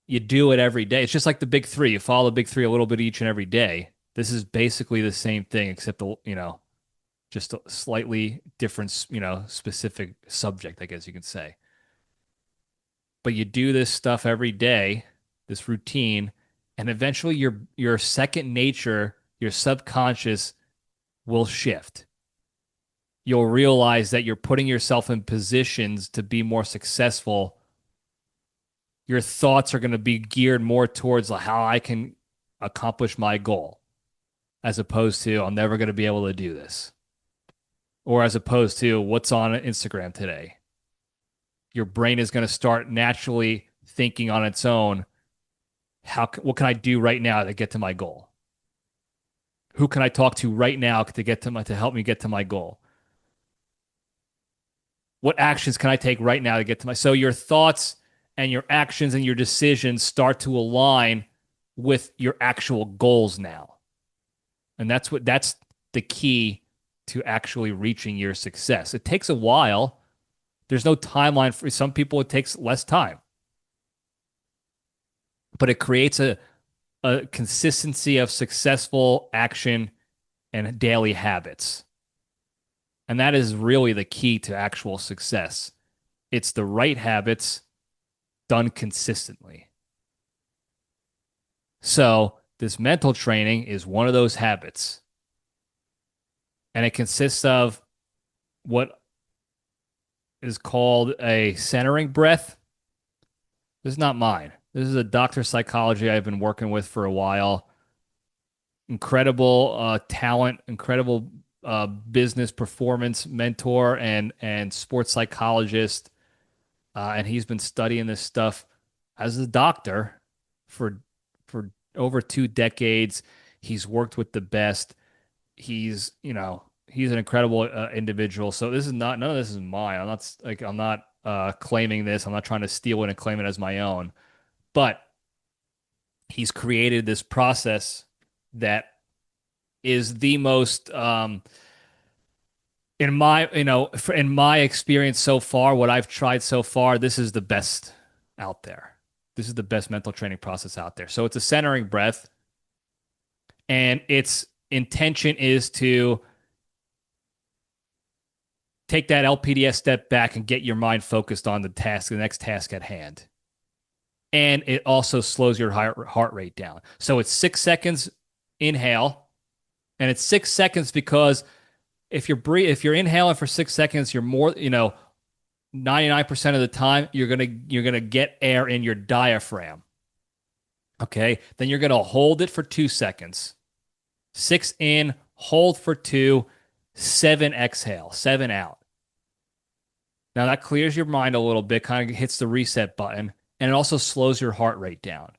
you do it every day. It's just like the big three. You follow the big three a little bit each and every day. This is basically the same thing, except just a slightly different, specific subject, I guess you could say. but you do this stuff every day, this routine, and eventually your second nature, your subconscious will shift. You'll realize that you're putting yourself in positions to be more successful. Your thoughts are going to be geared more towards how I can accomplish my goal, as opposed to I'm never going to be able to do this, or as opposed to what's on Instagram today. Your brain is going to start naturally thinking on its own, what can I do right now to get to my goal? Who can I talk to right now to help me get to my goal? What actions can I take right now to get to so your thoughts and your actions and your decisions start to align with your actual goals now. And that's the key to actually reaching your success. It takes a while. There's no timeline for some people. It takes less time, but it creates a consistency of successful action and daily habits. And that is really the key to actual success. It's the right habits done consistently. So this mental training is one of those habits. And it consists of what is called a centering breath. This is not mine. This is a doctor of psychology I've been working with for a while. Incredible talent, incredible business performance mentor and sports psychologist. And he's been studying this stuff as a doctor for over 2 decades. He's worked with the best. He's an incredible individual. So none of this is mine. I'm not claiming this. I'm not trying to steal it and claim it as my own. But he's created this process that is the most in my experience so far, what I've tried so far, this is the best out there. This is the best mental training process out there. So it's a centering breath, and its intention is to take that LPDS step back and get your mind focused on the next task at hand. And it also slows your heart rate down. So it's 6 seconds inhale, and it's 6 seconds because if you're inhaling for 6 seconds, you're more, 99% of the time you're gonna get air in your diaphragm. Okay, then you're gonna hold it for 2 seconds. 6 in, hold for 2, 7 exhale, 7 out. Now that clears your mind a little bit, kind of hits the reset button, and it also slows your heart rate down.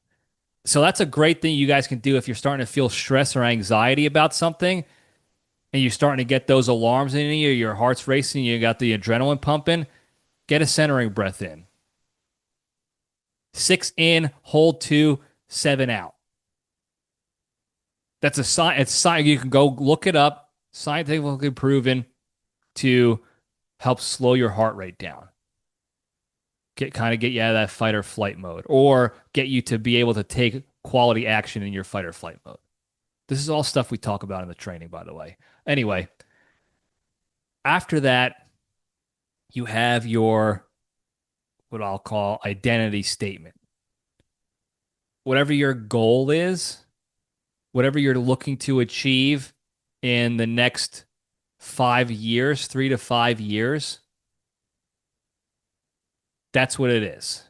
So that's a great thing you guys can do if you're starting to feel stress or anxiety about something, and you're starting to get those alarms in you, your heart's racing, you got the adrenaline pumping, get a centering breath in. 6 in, hold 2, 7 out. That's a sign. It's sign. You can go look it up. Scientifically proven to help slow your heart rate down. Get you out of that fight or flight mode, or get you to be able to take quality action in your fight or flight mode. This is all stuff we talk about in the training, by the way. Anyway, after that, you have your, what I'll call, identity statement. Whatever your goal is, whatever you're looking to achieve in the next 5 years, 3 to 5 years, that's what it is.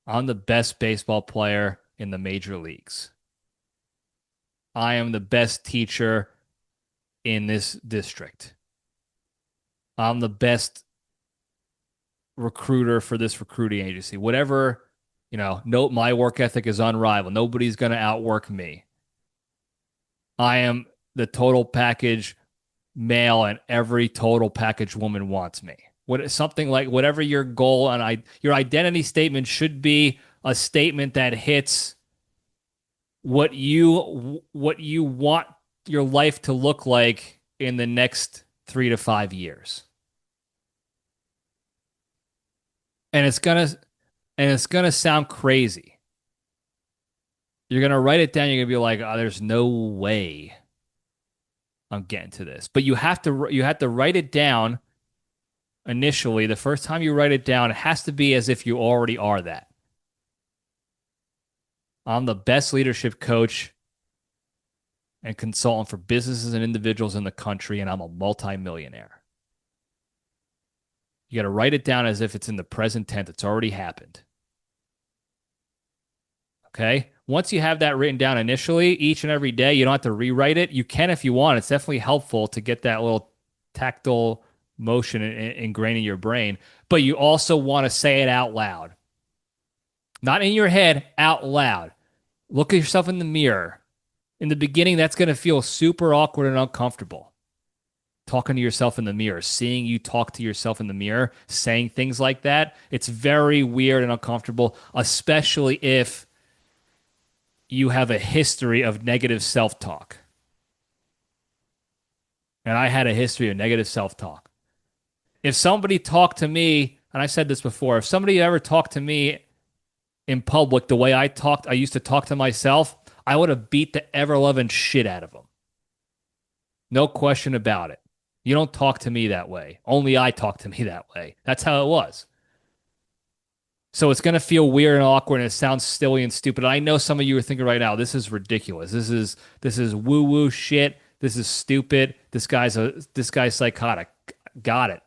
I'm the best baseball player in the major leagues. I am the best teacher in this district. I'm the best recruiter for this recruiting agency. Whatever, my work ethic is unrivaled. Nobody's going to outwork me. I am the total package male, and every total package woman wants me. Something like whatever your goal and your identity statement should be a statement that hits what you want your life to look like in the next 3 to 5 years. And it's gonna sound crazy. You're gonna write it down. You're gonna be like, "Oh, there's no way I'm getting to this." But you have to write it down initially, the first time you write it down, it has to be as if you already are that. I'm the best leadership coach and consultant for businesses and individuals in the country, and I'm a multimillionaire. You got to write it down as if it's in the present tense. It's already happened. Okay? Once you have that written down initially, each and every day, you don't have to rewrite it. You can if you want. It's definitely helpful to get that little tactile motion ingrained in your brain. But you also want to say it out loud. Not in your head, out loud. Look at yourself in the mirror. In the beginning, that's going to feel super awkward and uncomfortable. Talking to yourself in the mirror, seeing you talk to yourself in the mirror, saying things like that, it's very weird and uncomfortable, especially if you have a history of negative self-talk. And I had a history of negative self-talk. If somebody talked to me, and I said this before, if somebody ever talked to me in public the way I used to talk to myself, I would have beat the ever-loving shit out of them. No question about it. You don't talk to me that way. Only I talk to me that way. That's how it was. So it's going to feel weird and awkward, and it sounds silly and stupid. I know some of you are thinking right now, this is ridiculous. This is woo-woo shit. This is stupid. This guy's psychotic. Got it.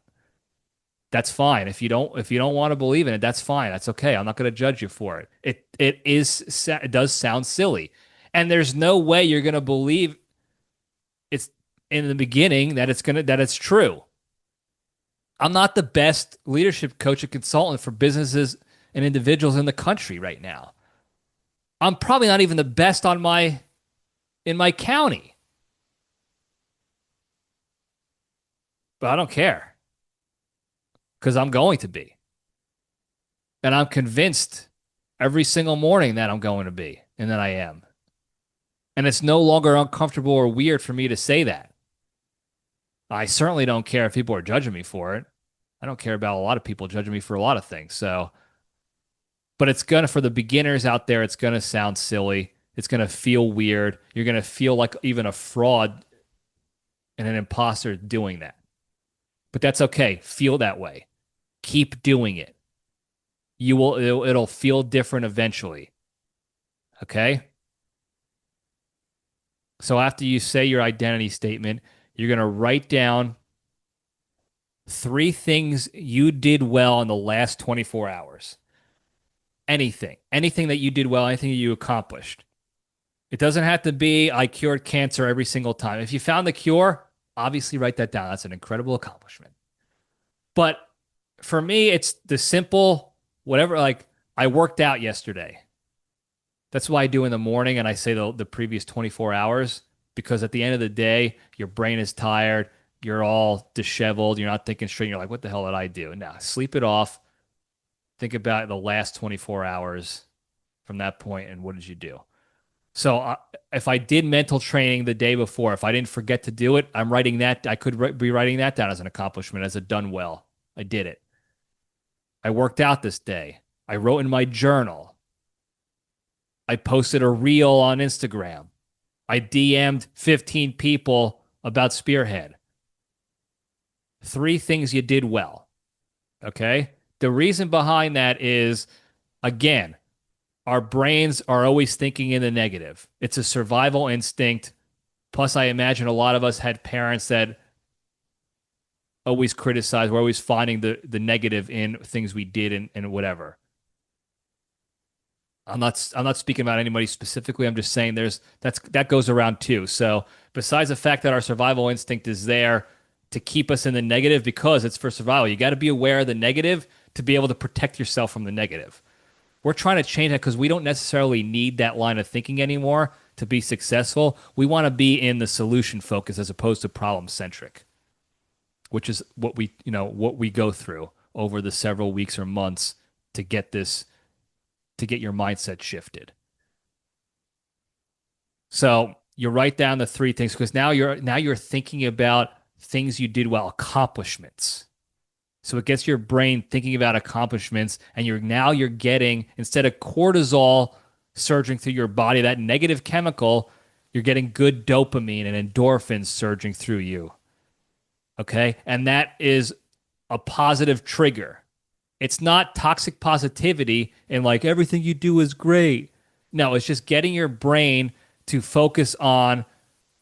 That's fine. If you don't want to believe in it, that's fine. That's okay. I'm not going to judge you for it. It does sound silly. And there's no way you're going to believe it's in the beginning that it's true. I'm not the best leadership coach and consultant for businesses and individuals in the country right now. I'm probably not even the best in my county. But I don't care. Because I'm going to be. And I'm convinced every single morning that I'm going to be, and that I am. And it's no longer uncomfortable or weird for me to say that. I certainly don't care if people are judging me for it. I don't care about a lot of people judging me for a lot of things. So, but for the beginners out there, it's going to sound silly. It's going to feel weird. You're going to feel like even a fraud and an imposter doing that. But that's okay. Feel that way. Keep doing it. It'll feel different eventually. Okay? So after you say your identity statement, you're going to write down 3 things you did well in the last 24 hours. Anything that you did well, anything that you accomplished. It doesn't have to be, I cured cancer every single time. If you found the cure, obviously write that down. That's an incredible accomplishment. But for me, it's the simple, whatever, like I worked out yesterday. That's what I do in the morning, and I say the previous 24 hours, because at the end of the day, your brain is tired, you're all disheveled, you're not thinking straight, you're like, what the hell did I do? Now, sleep it off. Think about the last 24 hours from that point, and what did you do? So if I did mental training the day before, if I didn't forget to do it, I'm writing that. I could be writing that down as an accomplishment, as a done well. I did it. I worked out this day. I wrote in my journal. I posted a reel on Instagram. I DM'd 15 people about Spearhead. 3 things you did well. Okay? The reason behind that is, again, our brains are always thinking in the negative. It's a survival instinct. Plus, I imagine a lot of us had parents that always criticize. We're always finding the negative in things we did and whatever. I'm not speaking about anybody specifically. I'm just saying that goes around too. So besides the fact that our survival instinct is there to keep us in the negative because it's for survival, you got to be aware of the negative to be able to protect yourself from the negative. We're trying to change that because we don't necessarily need that line of thinking anymore to be successful. We want to be in the solution focus as opposed to problem centric, which is what we go through over the several weeks or months to get your mindset shifted. So you write down the 3 things because now you're thinking about things you did well, accomplishments. So it gets your brain thinking about accomplishments, and you're getting, instead of cortisol surging through your body, that negative chemical, you're getting good dopamine and endorphins surging through you. Okay? And that is a positive trigger. It's not toxic positivity and like everything you do is great. No, it's just getting your brain to focus on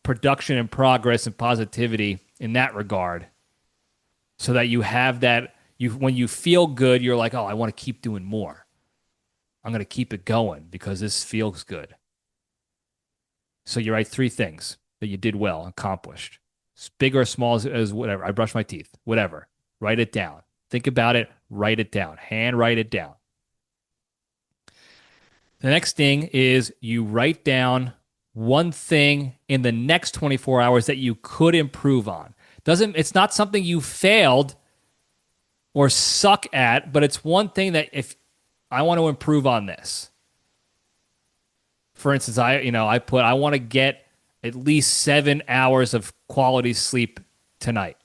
production and progress and positivity in that regard, so that you have that, when you feel good, you're like, oh, I want to keep doing more. I'm going to keep it going because this feels good. So you write 3 things that you did well, accomplished. It's big or small as whatever. I brushed my teeth, whatever. Write it down. Think about it. Write it down. Hand write it down. The next thing is you write down one thing in the next 24 hours that you could improve on. It's not something you failed or suck at, but it's one thing that if I want to improve on this. For instance, I want to get at least 7 hours of quality sleep tonight.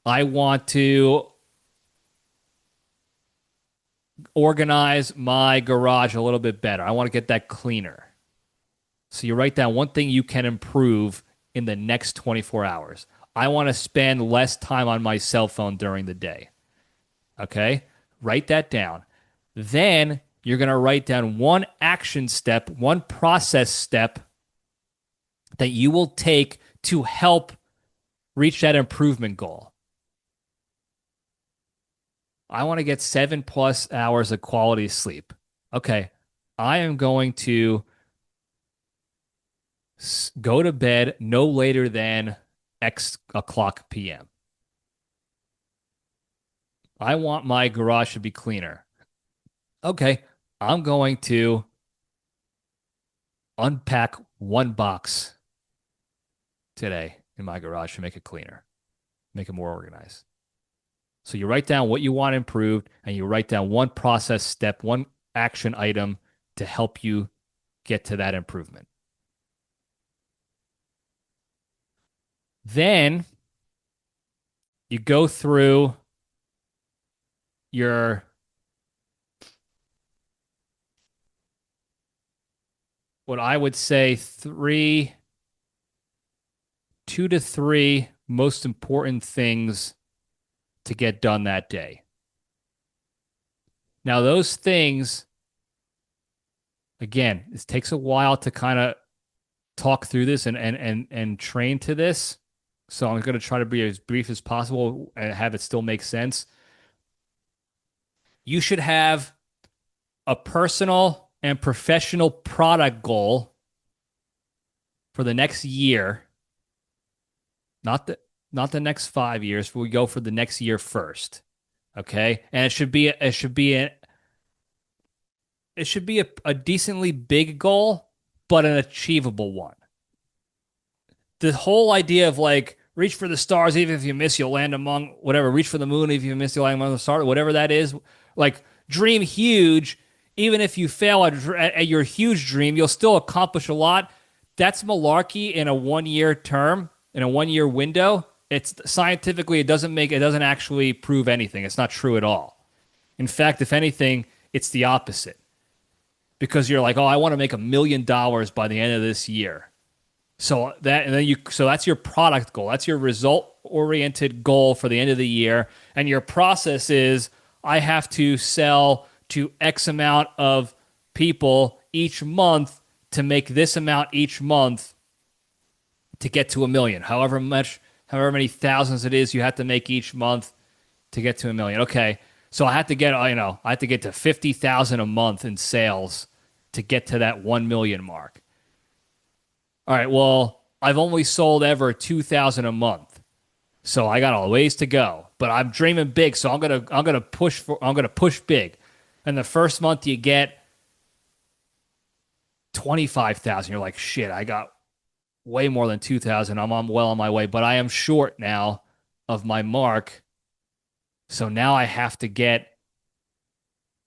I want to organize my garage a little bit better. I want to get that cleaner. So you write down one thing you can improve in the next 24 hours. I want to spend less time on my cell phone during the day. Okay? Write that down. Then you're going to write down one action step, one process step that you will take to help reach that improvement goal. I want to get 7+ hours of quality sleep. Okay, I am going to go to bed no later than X o'clock p.m. I want my garage to be cleaner. Okay, I'm going to unpack 1 box today in my garage to make it cleaner, make it more organized. So you write down what you want improved, and you write down one process step, one action item to help you get to that improvement. Then you go through your what I would say 2 to 3 most important things to get done that day. Now, those things, again, it takes a while to kind of talk through this and train to this. So I'm going to try to be as brief as possible and have it still make sense. You should have a personal and professional product goal for the next year, not the next 5 years. We go for the next year first, okay? And it should be a decently big goal, but an achievable one. The whole idea of like reach for the stars, even if you miss, you'll land among whatever. Reach for the moon, if you miss, you'll land among the stars. Whatever that is, like dream huge. Even if you fail at your huge dream, you'll still accomplish a lot. That's malarkey in a 1-year term, in a 1-year window. It's scientifically, it doesn't actually prove anything. It's not true at all. In fact, if anything, it's the opposite. Because you're like, oh, I want to make $1 million by the end of this year. So that's your product goal. That's your result-oriented goal for the end of the year. And your process is, I have to sell to X amount of people each month to make this amount each month to get to $1 million. However many thousands it is you have to make each month to get to $1 million. Okay, so I have to get to 50,000 a month in sales to get to that 1 million mark. All right, well, I've only sold ever 2,000 a month, so I got a ways to go. But I'm dreaming big, so I'm gonna push big. And the first month you get 25,000. You're like, shit, I got way more than 2,000. I'm well on my way, but I am short now of my mark. So now I have to get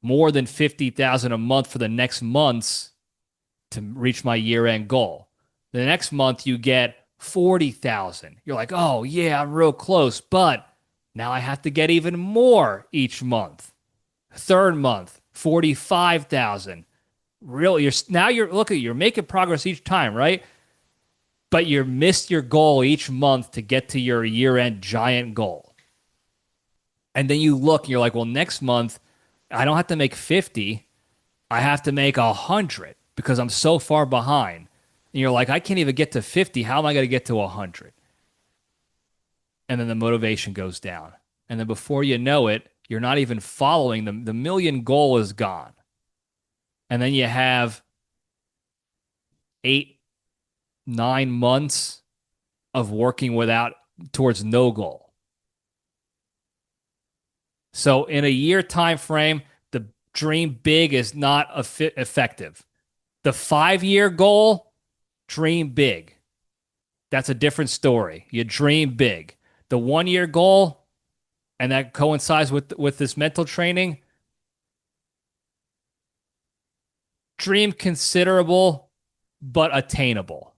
more than 50,000 a month for the next months to reach my year-end goal. The next month you get 40,000. You're like, oh yeah, I'm real close, but now I have to get even more each month. Third month, 45,000. You're making progress each time, right? But you missed your goal each month to get to your year-end giant goal. And then you look and you're like, well, next month I don't have to make 50. I have to make 100 because I'm so far behind. And you're like, I can't even get to 50. How am I going to get to 100? And then the motivation goes down. And then before you know it, you're not even following them. The million goal is gone. And then you have 8, 9 months of working without towards no goal. So in a year time frame, the dream big is not effective. The 5-year goal, dream big. That's a different story. You dream big. The 1-year goal, and that coincides with this mental training, dream considerable but attainable.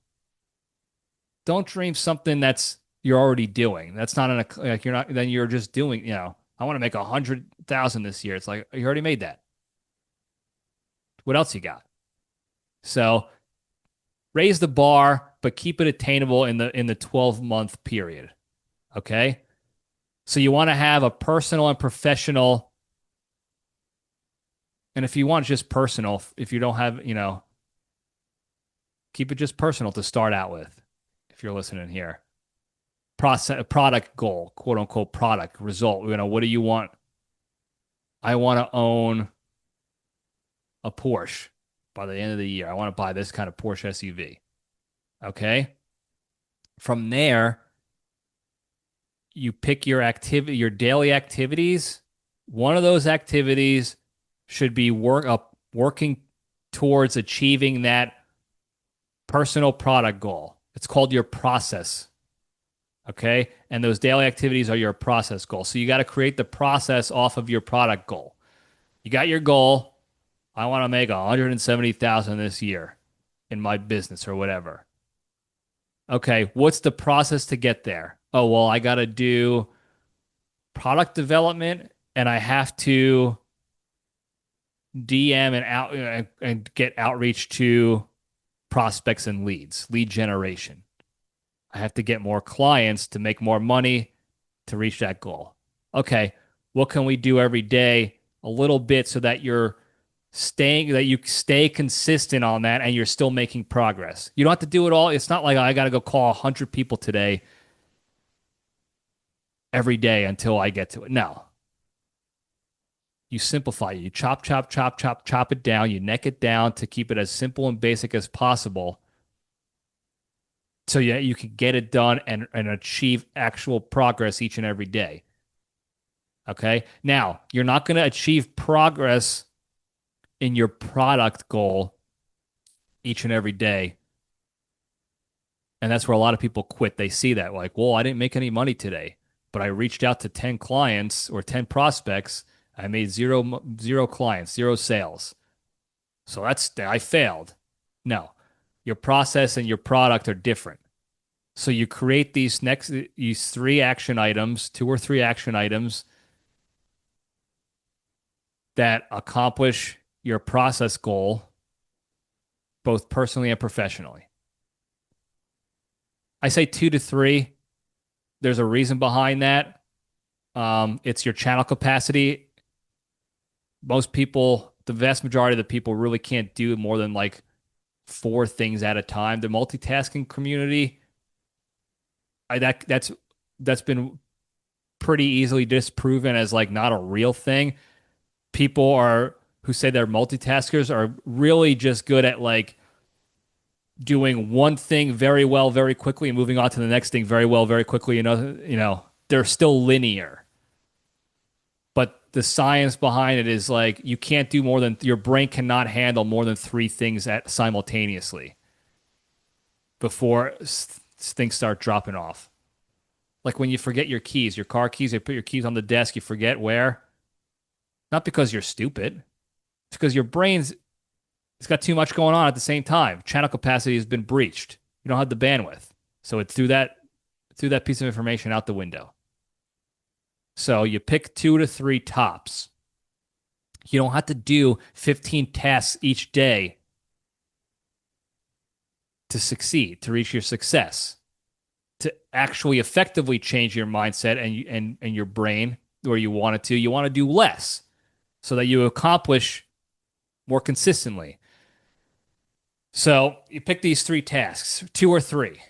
Don't dream something that's you're already doing. That's not like you're not. Then you're just doing. I want to make 100,000 this year. It's like you already made that. What else you got? So raise the bar, but keep it attainable in the 12-month period. Okay. So you want to have a personal and professional. And if you want just personal, if you don't have, keep it just personal to start out with. If you're listening here, product goal, quote unquote product result. What do you want? I want to own a Porsche by the end of the year. I want to buy this kind of Porsche SUV. Okay. From there, you pick your daily activities. One of those activities should be working towards achieving that personal product goal. It's called your process. Okay. And those daily activities are your process goal. So you got to create the process off of your product goal. You got your goal. I want to make 170,000 this year in my business or whatever. Okay. What's the process to get there? Oh, well, I got to do product development and I have to DM and get outreach to prospects and lead generation. I have to get more clients to make more money to reach that goal. Okay, what can we do every day? A little bit so that you stay consistent on that and you're still making progress. You don't have to do it all. It's not like I got to go call 100 people today every day until I get to it. No. You simplify it. You chop it down. You neck it down to keep it as simple and basic as possible. So you can get it done and achieve actual progress each and every day. Okay? Now, you're not going to achieve progress in your product goal each and every day. And that's where a lot of people quit. They see that like, well, I didn't make any money today, but I reached out to 10 clients or 10 prospects. I made zero clients, zero sales. So I failed. No, your process and your product are different. So you create these 3 action items, 2 or 3 action items that accomplish your process goal, both personally and professionally. I say 2 to 3. There's a reason behind that. It's your channel capacity. Most people, the vast majority of the people really can't do more than like 4 things at a time. The multitasking community, that's been pretty easily disproven as like not a real thing. People who say they're multitaskers are really just good at like doing one thing very well, very quickly, and moving on to the next thing very well, very quickly. They're still linear. But the science behind it is like you can't do more than your brain cannot handle more than 3 things simultaneously before things start dropping off. Like when you forget your keys, your car keys, you put your keys on the desk, you forget where. Not because you're stupid. It's because your brain's it's got too much going on at the same time. Channel capacity has been breached. You don't have the bandwidth. So it threw that piece of information out the window. So you pick 2 to 3 tops. You don't have to do 15 tasks each day to succeed, to reach your success, to actually effectively change your mindset and your brain where you want it to. You want to do less so that you accomplish more consistently. So you pick these 3 tasks, 2 or 3.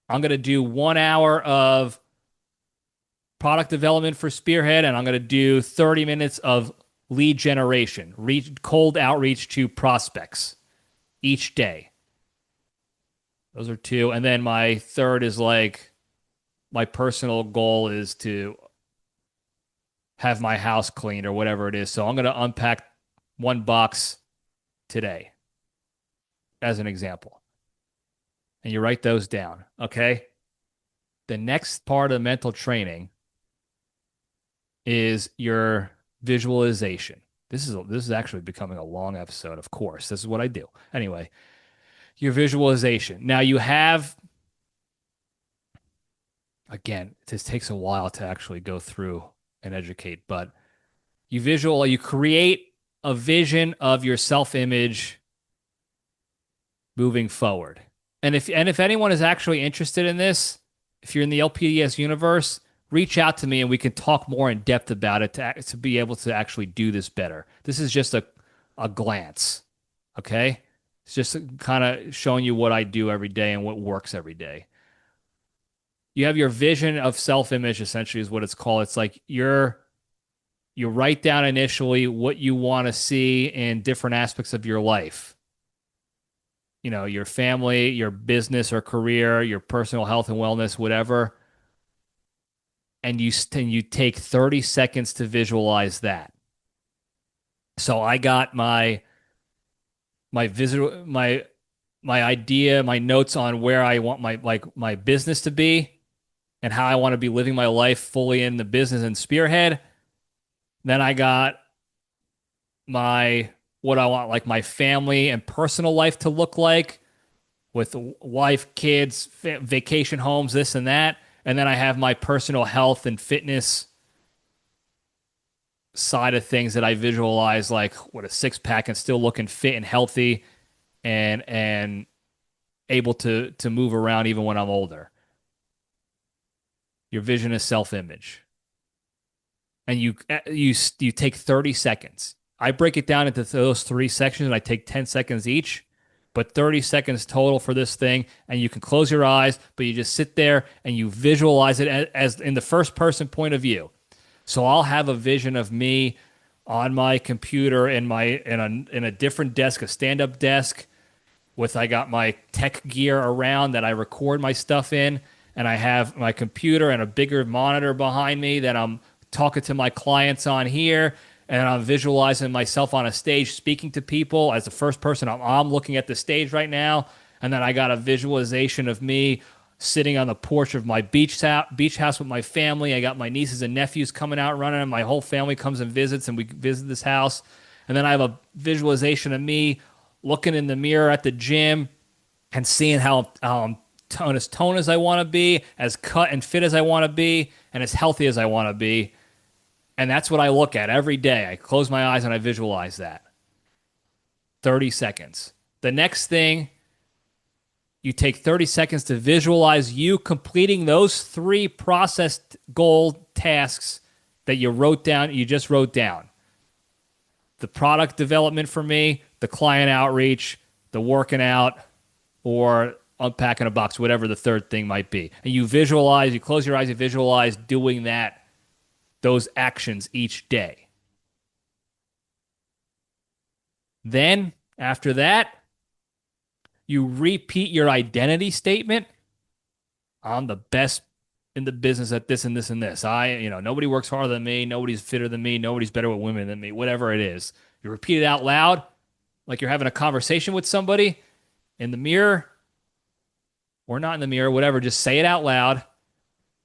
I'm going to do 1 hour of product development for Spearhead, and I'm going to do 30 minutes of lead generation, cold outreach to prospects each day. Those are 2. And then my third is like, my personal goal is to have my house cleaned or whatever it is. So I'm going to unpack 1 box today, as an example. And you write those down, okay? The next part of mental training is your visualization. This is actually becoming a long episode, of course. This is what I do. Anyway, your visualization. Now you have, again, this takes a while to actually go through and educate, but you create a vision of your self-image moving forward. And if anyone is actually interested in this, if you're in the LPDS universe, reach out to me and we can talk more in depth about it to be able to actually do this better. This is just a glance, okay? It's just kind of showing you what I do every day and what works every day. You have your vision of self-image, essentially, is what it's called. It's like you write down initially what you want to see in different aspects of your life. You know, your family, your business or career, your personal health and wellness, whatever. And you take 30 seconds to visualize that. So I got my idea, my notes on where I want my business to be and how I want to be living my life fully in the business and Spearhead. Then I got what I want, like my family and personal life to look like with wife, kids, vacation homes, this and that. And then I have my personal health and fitness side of things that I visualize, like what a 6-pack and still looking fit and healthy and able to move around even when I'm older. Your vision is self-image. And you take 30 seconds. I break it down into those 3 sections and I take 10 seconds each, but 30 seconds total for this thing. And you can close your eyes, but you just sit there and you visualize it as in the first person point of view. So I'll have a vision of me on my computer in a different desk, a stand-up desk I got my tech gear around that I record my stuff in, and I have my computer and a bigger monitor behind me that I'm talking to my clients on here, and I'm visualizing myself on a stage speaking to people as the first person. I'm looking at the stage right now, and then I got a visualization of me sitting on the porch of my beach house with my family. I got my nieces and nephews coming out running, and my whole family comes and visits, and we visit this house. And then I have a visualization of me looking in the mirror at the gym and seeing how I'm as toned as I want to be, as cut and fit as I want to be, and as healthy as I want to be. And that's what I look at every day. I close my eyes and I visualize that. 30 seconds. The next thing, you take 30 seconds to visualize you completing those 3 processed goal tasks that you just wrote down. The product development for me, the client outreach, the working out, or unpacking a box, whatever the third thing might be. And you close your eyes, you visualize doing those actions each day. Then, after that, you repeat your identity statement. I'm the best in the business at this and this and this. Nobody works harder than me. Nobody's fitter than me. Nobody's better with women than me. Whatever it is. You repeat it out loud, like you're having a conversation with somebody in the mirror or not in the mirror, whatever. Just say it out loud,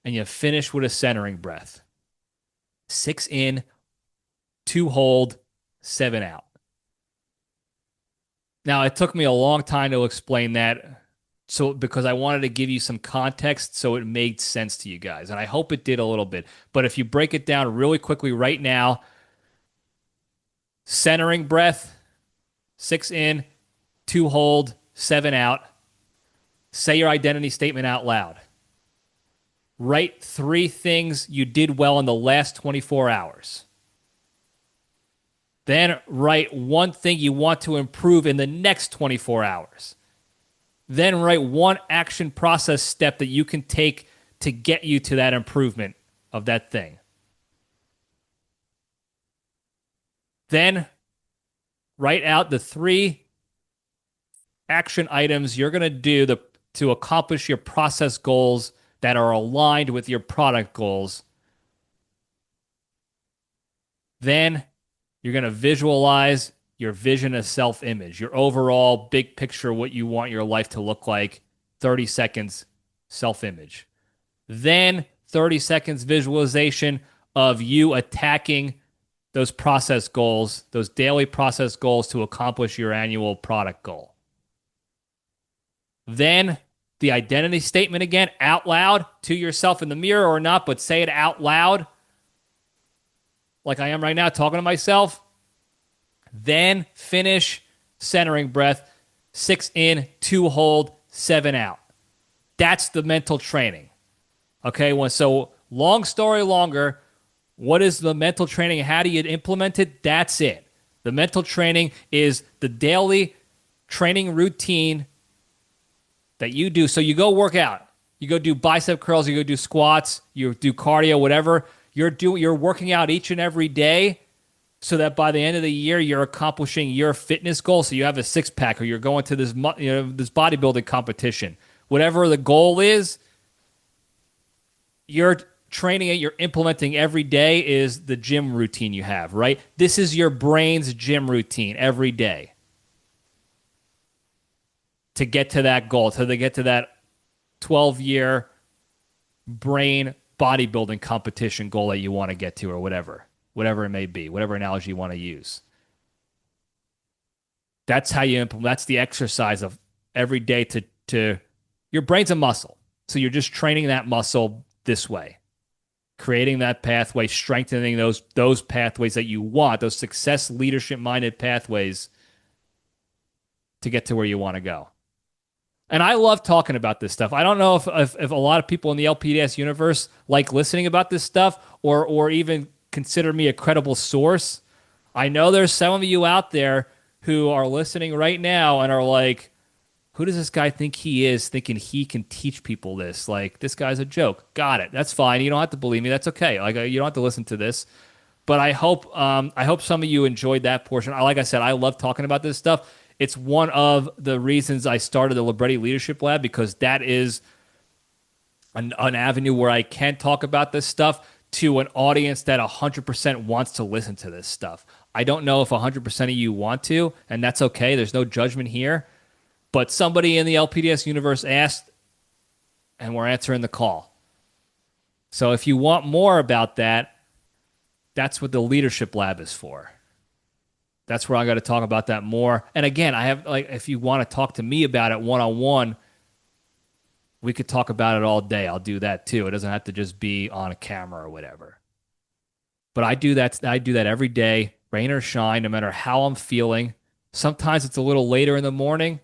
and you finish with a centering breath. 6 in, 2 hold, 7 out. Now, it took me a long time to explain that, because I wanted to give you some context so it made sense to you guys, and I hope it did a little bit. But if you break it down really quickly right now, centering breath, 6 in, 2 hold, 7 out. Say your identity statement out loud. Write 3 things you did well in the last 24 hours. Then write 1 thing you want to improve in the next 24 hours. Then write 1 action process step that you can take to get you to that improvement of that thing. Then write out the 3 action items you're going to do to accomplish your process goals that are aligned with your product goals. Then you're going to visualize your vision of self-image, your overall big picture, what you want your life to look like, 30 seconds self-image. Then 30 seconds visualization of you attacking those process goals, those daily process goals to accomplish your annual product goal. Then the identity statement again, out loud to yourself in the mirror or not, but say it out loud like I am right now talking to myself. Then finish centering breath, 6 in, 2 hold, 7 out. That's the mental training. Okay, so long story longer, what is the mental training? How do you implement it? That's it. The mental training is the daily training routine that you do. So you go work out. You go do bicep curls, you go do squats, you do cardio, whatever. You're working out each and every day so that by the end of the year, you're accomplishing your fitness goal. So you have a 6-pack or you're going to this bodybuilding competition. Whatever the goal is, you're training it, you're implementing every day is the gym routine you have, right? This is your brain's gym routine every day to get to that goal, to get to that 12-year brain bodybuilding competition goal that you want to get to or whatever it may be, whatever analogy you want to use. That's how you implement. That's the exercise of every day to your brain's a muscle. So you're just training that muscle this way, creating that pathway, strengthening those pathways that you want, those success leadership-minded pathways to get to where you want to go. And I love talking about this stuff. I don't know if a lot of people in the LPDS universe like listening about this stuff or even consider me a credible source. I know there's some of you out there who are listening right now and are like, who does this guy think he is, thinking he can teach people this? Like, this guy's a joke. Got it. That's fine. You don't have to believe me. That's okay. Like, you don't have to listen to this. But I hope some of you enjoyed that portion. Like I said, I love talking about this stuff. It's one of the reasons I started the Libretti Leadership Lab, because that is an avenue where I can talk about this stuff to an audience that 100% wants to listen to this stuff. I don't know if 100% of you want to, and that's okay. There's no judgment here. But somebody in the LPDS universe asked, and we're answering the call. So if you want more about that, that's what the Leadership Lab is for. That's where I got to talk about that more. And again, I have, like, if you want to talk to me about it one-on-one, we could talk about it all day. I'll do that too. It doesn't have to just be on a camera or whatever. But I do that every day, rain or shine, no matter how I'm feeling. Sometimes it's a little later in the morning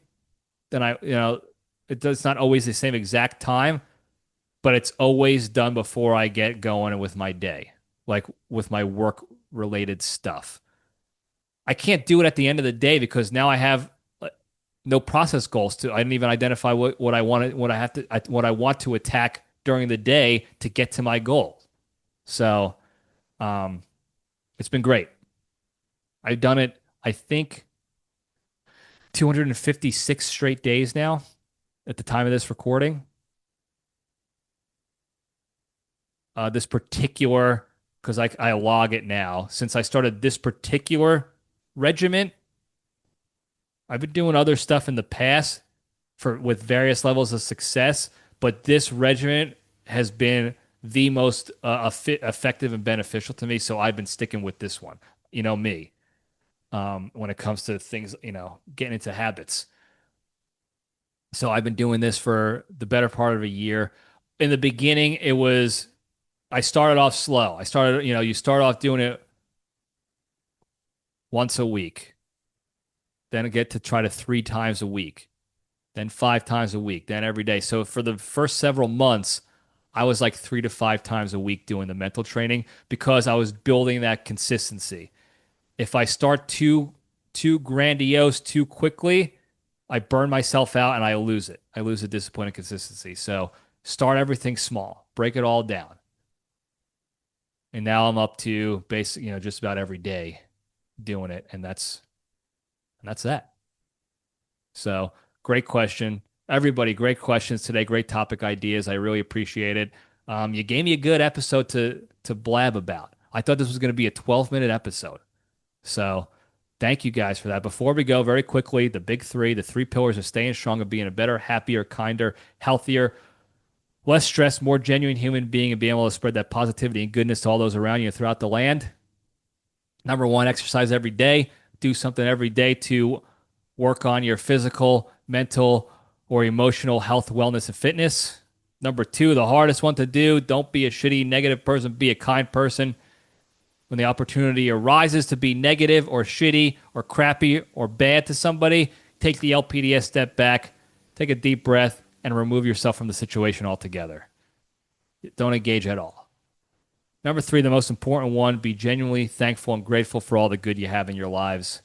than it's not always the same exact time, but it's always done before I get going with my day, like with my work-related stuff. I can't do it at the end of the day because now I have no process goals I didn't even identify what I wanted, what I want to attack during the day to get to my goal. So, it's been great. I've done it, I think, 256 straight days now at the time of this recording. This particular, because I log it now, since I started this particular regiment, I've been doing other stuff in the past with various levels of success, but this regiment has been the most effective and beneficial to me, so I've been sticking with this one. You know me, when it comes to things, getting into habits. So I've been doing this for the better part of a year. In the beginning, I started off slow. You start off doing it once a week, then get to try to 3 times a week, then 5 times a week, then every day. So for the first several months, I was like 3 to 5 times a week doing the mental training because I was building that consistency. If I start too grandiose too quickly, I burn myself out and I lose it. I lose the discipline and consistency. So start everything small, break it all down. And now I'm up to just about every day doing it, and that's that. So great question. Everybody, great questions today. Great topic ideas. I really appreciate it. You gave me a good episode to blab about. I thought this was going to be a 12-minute episode. So thank you guys for that. Before we go, very quickly, the big three, the 3 pillars of staying strong and being a better, happier, kinder, healthier, less stressed, more genuine human being, and being able to spread that positivity and goodness to all those around you throughout the land. Number 1, exercise every day. Do something every day to work on your physical, mental, or emotional health, wellness, and fitness. Number 2, the hardest one to do, don't be a shitty, negative person, be a kind person. When the opportunity arises to be negative or shitty or crappy or bad to somebody, take the LPDS step back, take a deep breath, and remove yourself from the situation altogether. Don't engage at all. Number 3, the most important one, be genuinely thankful and grateful for all the good you have in your lives.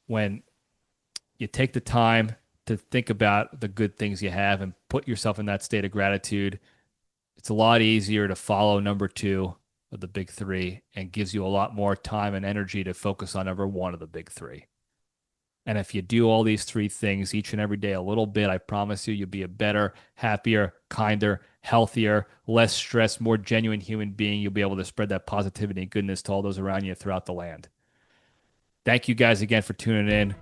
When you take the time to think about the good things you have and put yourself in that state of gratitude, it's a lot easier to follow number 2 of the big 3 and gives you a lot more time and energy to focus on number 1 of the big 3. And if you do all these 3 things each and every day a little bit, I promise you'll be a better, happier, kinder, healthier, less stressed, more genuine human being. You'll be able to spread that positivity and goodness to all those around you throughout the land. Thank you guys again for tuning in.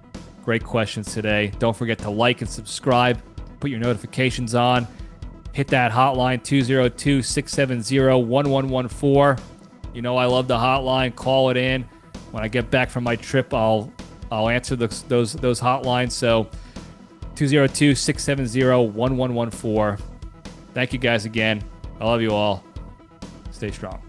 Great questions today. Don't forget to like and subscribe. Put your notifications on. Hit that hotline, 202-670-1114. You know I love the hotline. Call it in. When I get back from my trip, I'll answer those hotlines. So 202-670-1114. Thank you guys again. I love you all. Stay strong.